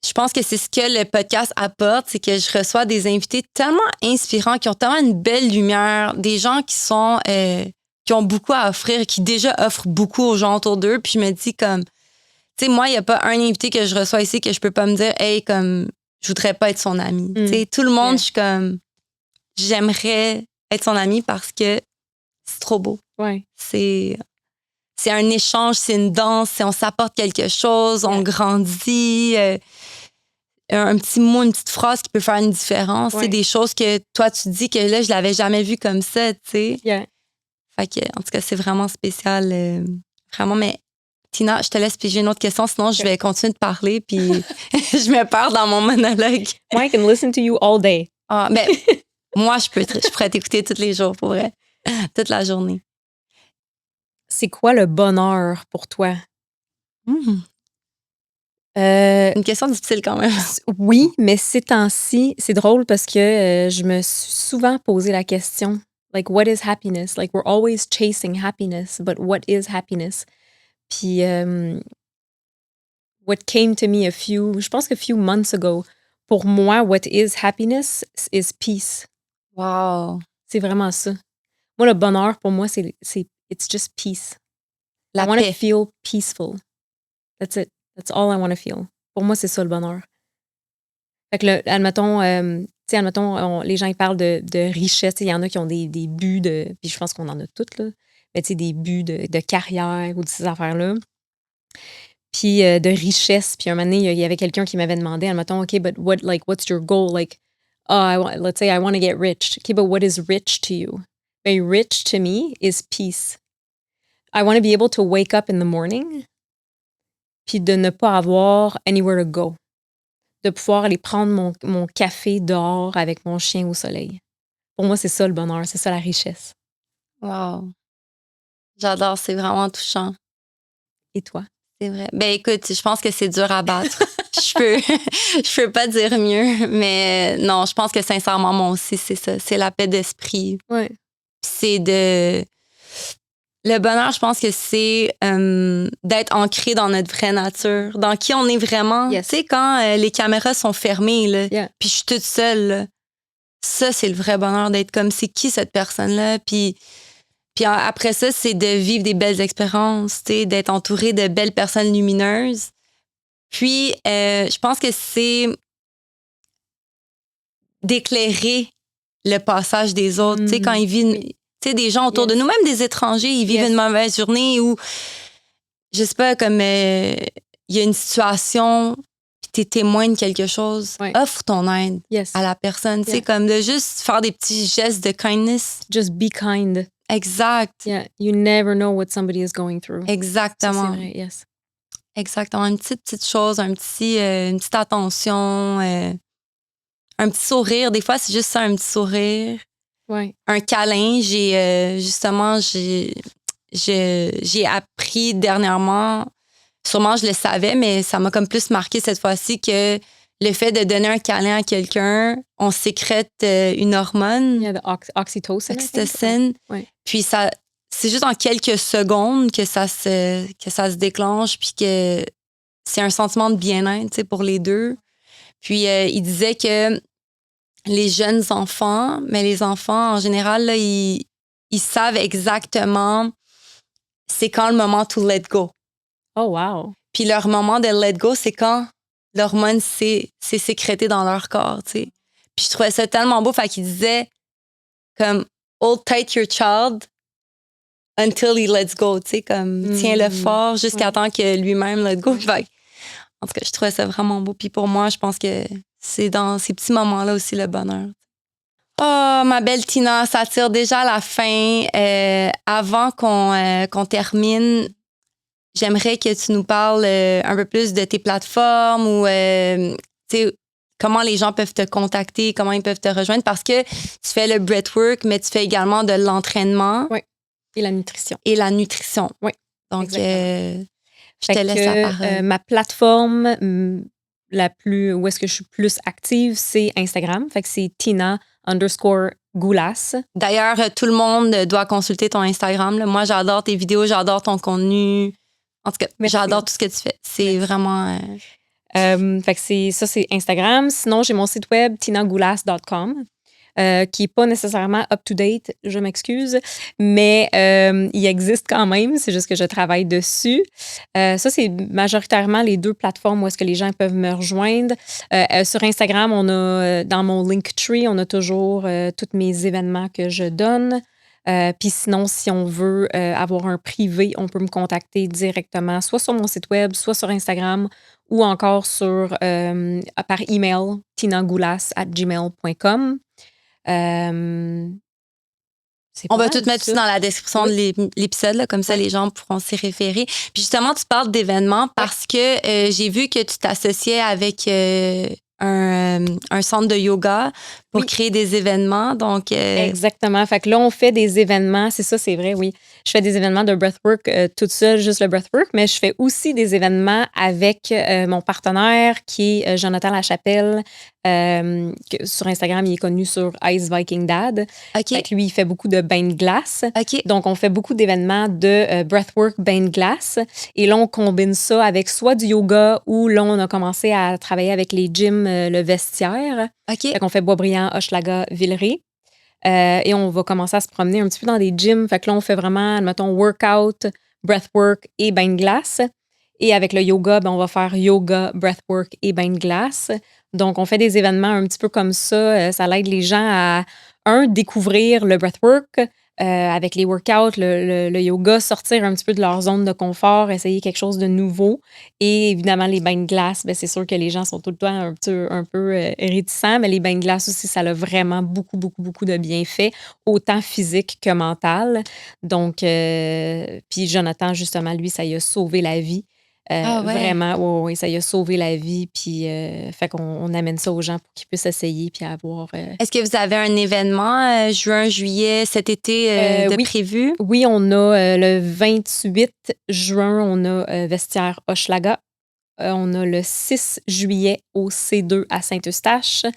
je pense que c'est ce que le podcast apporte, c'est que je reçois des invités tellement inspirants, qui ont tellement une belle lumière, des gens qui sont... qui ont beaucoup à offrir, qui déjà offrent beaucoup aux gens autour d'eux, puis je me dis comme... Tu sais, moi, il n'y a pas un invité que je reçois ici que je peux pas me dire, hey, comme, je voudrais pas être son ami. Tu sais, tout le monde, je suis comme, j'aimerais être son ami parce que c'est trop beau. Ouais. C'est un échange, c'est une danse, on s'apporte quelque chose, on grandit. Un petit mot, une petite phrase qui peut faire une différence. C'est des choses que toi, tu dis que là, je l'avais jamais vu comme ça, tu sais. Yeah. Fait que, en tout cas, c'est vraiment spécial. Vraiment, mais Tina, je te laisse piger une autre question, sinon je vais continuer de parler puis je me perds dans mon monologue. I can listen to you all day. Ah, mais moi, je pourrais t'écouter tous les jours, pour vrai. Toute la journée. C'est quoi le bonheur pour toi? Une question difficile quand même. Oui, mais ces temps-ci, c'est drôle parce que je me suis souvent posé la question, like, what is happiness? Like, we're always chasing happiness, but what is happiness? Puis, what came to me je pense que few months ago, pour moi, what is happiness is peace. Wow. C'est vraiment ça. Moi, le bonheur, pour moi, it's just peace. La I want paix. to feel peaceful. That's it. That's all I want to feel. Pour moi, c'est ça, le bonheur. Fait que, admettons, les gens, ils parlent de richesse. Il y en a qui ont des buts puis je pense qu'on en a toutes, là. Mais tu sais, des buts de carrière ou de ces affaires-là. Puis de richesse. Puis un moment donné, il y avait quelqu'un qui m'avait demandé, admettons, OK, but what's your goal? Like, let's say I want to get rich. OK, but what is rich to you? Very rich to me is peace. I want to be able to wake up in the morning puis de ne pas avoir anywhere to go. De pouvoir aller prendre mon café dehors avec mon chien au soleil. Pour moi, c'est ça le bonheur, c'est ça la richesse. Wow. J'adore, c'est vraiment touchant. Et toi? C'est vrai. Ben écoute, je pense que c'est dur à battre. je peux pas dire mieux, mais non, je pense que sincèrement, moi aussi, c'est ça. C'est la paix d'esprit. Ouais. C'est de Le bonheur, je pense que c'est d'être ancré dans notre vraie nature, dans qui on est vraiment. Yes. Tu sais, quand les caméras sont fermées, là, Yeah. puis je suis toute seule, là, ça, c'est le vrai bonheur d'être comme c'est qui cette personne-là. Puis après ça, c'est de vivre des belles expériences, tu sais, d'être entouré de belles personnes lumineuses. Puis, je pense que c'est d'éclairer le passage des autres. Tu sais, quand ils vivent, tu sais, des gens autour de nous, même des étrangers, ils vivent une mauvaise journée ou, je sais pas, comme il y a une situation, puis t'es témoin de quelque chose, offre ton aide à la personne. Tu sais, comme de juste faire des petits gestes de kindness. Just be kind. Exact. Yeah, you never know what somebody is going through. Exactement. Ça, c'est vrai, yes. Exactement. Une petite chose, une petite attention, un petit sourire. Des fois, c'est juste ça, un petit sourire. Ouais. Un câlin. J'ai appris dernièrement, sûrement je le savais, mais ça m'a comme plus marqué cette fois-ci que le fait de donner un câlin à quelqu'un, on sécrète une hormone. Yeah, the oxytocin. Oxytocine. Ouais. Puis ça, c'est juste en quelques secondes que ça se déclenche, puis que c'est un sentiment de bien-être, tu sais, pour les deux. Puis il disait que les jeunes enfants, mais les enfants en général, là, ils savent exactement c'est quand le moment to let go. Oh, wow. Puis leur moment de let go, c'est quand l'hormone s'est sécrétée dans leur corps, tu sais. Puis je trouvais ça tellement beau, fait qu'il disait comme hold tight your child until he lets go, tu sais, comme tiens-le fort jusqu'à temps que lui-même let go. Fait, en tout cas, je trouvais ça vraiment beau. Puis pour moi, je pense que c'est dans ces petits moments-là aussi le bonheur. Oh, ma belle Tina, ça tire déjà à la fin. Avant qu'on termine, j'aimerais que tu nous parles un peu plus de tes plateformes ou tu sais, comment les gens peuvent te contacter, comment ils peuvent te rejoindre, parce que tu fais le breathwork, mais tu fais également de l'entraînement. Oui. Et la nutrition. Oui. Donc, je te laisse la parole. Ma plateforme où est-ce que je suis plus active, c'est Instagram. Fait que c'est Tina_Goulas. D'ailleurs, tout le monde doit consulter ton Instagram. Là. Moi, j'adore tes vidéos, j'adore ton contenu. En tout cas, j'adore tout ce que tu fais. C'est vraiment... fait que c'est Instagram. Sinon, j'ai mon site web, tinagoulas.com. Qui n'est pas nécessairement up-to-date, je m'excuse, mais il existe quand même, c'est juste que je travaille dessus. Ça, c'est majoritairement les deux plateformes où est-ce que les gens peuvent me rejoindre. Sur Instagram, on a, dans mon Linktree, on a toujours tous mes événements que je donne. Puis sinon, si on veut avoir un privé, on peut me contacter directement, soit sur mon site web, soit sur Instagram, ou encore par email, tinagoulas@gmail.com. On va tout mettre dans la description de l'épisode, là, comme ça les gens pourront s'y référer. Puis justement, tu parles d'événements parce que j'ai vu que tu t'associais avec un centre de yoga pour créer des événements. Donc, Exactement. Fait que là, on fait des événements. C'est ça, c'est vrai, oui. Je fais des événements de breathwork toute seule, juste le breathwork, mais je fais aussi des événements avec mon partenaire qui est Jonathan Lachapelle. Sur Instagram, il est connu sur Ice Viking Dad. Okay. Fait que lui, il fait beaucoup de bains de glace. Okay. Donc, on fait beaucoup d'événements de breathwork, bains de glace. Et là, on combine ça avec soit du yoga ou là, on a commencé à travailler avec les gyms, le vestiaire. Okay. Fait qu'on fait Boisbriand, Hochelaga, Villeray. Et on va commencer à se promener un petit peu dans des gyms. Fait que là, on fait vraiment, admettons, workout, breathwork et bain de glace. Et avec le yoga, on va faire yoga, breathwork et bain de glace. Donc, on fait des événements un petit peu comme ça. Ça aide les gens à, découvrir le breathwork avec les workouts, le yoga, sortir un petit peu de leur zone de confort, essayer quelque chose de nouveau. Et évidemment, les bains de glace, c'est sûr que les gens sont tout le temps un peu réticents, mais les bains de glace aussi, ça a vraiment beaucoup, beaucoup, beaucoup de bienfaits, autant physique que mental. Donc, puis Jonathan, justement, lui, ça lui a sauvé la vie. Vraiment, oui, ça lui a sauvé la vie. Puis, fait qu'on amène ça aux gens pour qu'ils puissent essayer puis avoir. Est-ce que vous avez un événement juin, juillet, cet été de prévu? Oui, on a le 28 juin, on a Vestiaire Hochelaga. On a le 6 juillet au C2 à Saint-Eustache.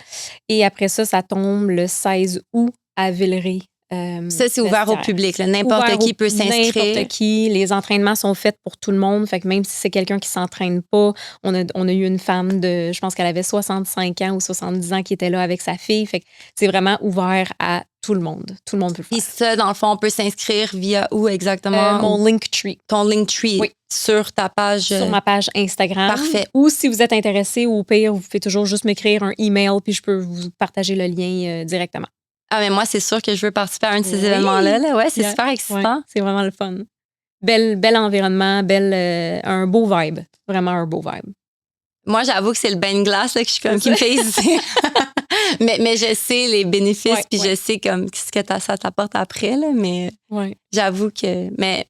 Et après ça, ça tombe le 16 août à Villeray. Ça, c'est ouvert au public. Là. N'importe qui peut s'inscrire. N'importe qui. Les entraînements sont faits pour tout le monde. Fait que même si c'est quelqu'un qui s'entraîne pas, on a eu une femme de, je pense qu'elle avait 65 ans ou 70 ans qui était là avec sa fille. Fait que c'est vraiment ouvert à tout le monde. Tout le monde peut le faire. Et ça, dans le fond, on peut s'inscrire via où exactement? Mon Linktree. Ton Linktree. Oui. Sur ta page. Sur ma page Instagram. Parfait. Ou si vous êtes intéressé, ou au pire, vous pouvez toujours juste m'écrire un email puis je peux vous partager le lien directement. Ah, mais moi, c'est sûr que je veux participer à un de ces événements-là. Là. Ouais, c'est super excitant. Ouais, c'est vraiment le fun. Bel environnement, un beau vibe. Vraiment un beau vibe. Moi, j'avoue que c'est le bain de glace là, que je suis comme qui me fait hésiter. mais je sais les bénéfices, puis je sais comme ce que ça t'apporte après. Là, mais j'avoue que... Mais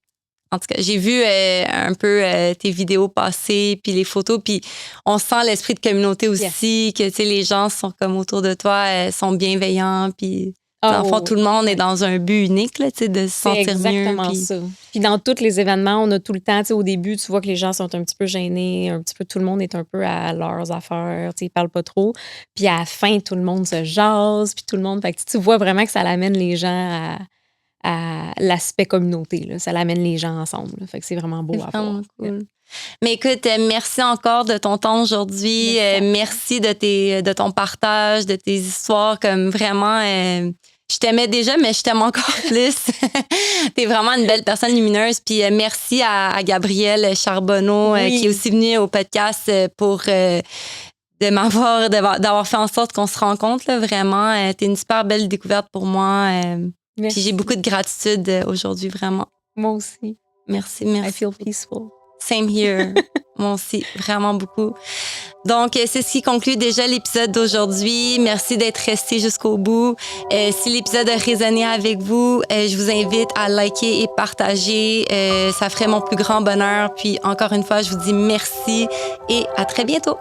en tout cas, j'ai vu un peu tes vidéos passer, puis les photos, puis on sent l'esprit de communauté aussi, que les gens sont comme autour de toi, sont bienveillants, puis dans le fond, tout le monde est dans un but unique, là, de se sentir mieux. C'est exactement ça. Puis dans tous les événements, on a tout le temps, au début, tu vois que les gens sont un petit peu gênés, un petit peu, tout le monde est un peu à leurs affaires, ils parlent pas trop. Puis à la fin, tout le monde se jase, puis tout le monde, fait que tu vois vraiment que ça l'amène les gens à l'aspect communauté. Là. Ça l'amène les gens ensemble. Là. Fait que c'est vraiment beau à voir. Cool. Mais écoute, merci encore de ton temps aujourd'hui. Merci de ton partage, de tes histoires. Comme vraiment, je t'aimais déjà, mais je t'aime encore plus. T'es vraiment une belle personne lumineuse. Puis merci à Gabrielle Charbonneau qui est aussi venue au podcast pour... d'avoir fait en sorte qu'on se rencontre. Là, vraiment, t'es une super belle découverte pour moi. Puis j'ai beaucoup de gratitude aujourd'hui, vraiment. Moi aussi. Merci. I feel peaceful. Same here. Moi aussi, vraiment beaucoup. Donc, c'est ce qui conclut déjà l'épisode d'aujourd'hui. Merci d'être resté jusqu'au bout. Si l'épisode a résonné avec vous, je vous invite à liker et partager. Ça ferait mon plus grand bonheur. Puis, encore une fois, je vous dis merci et à très bientôt.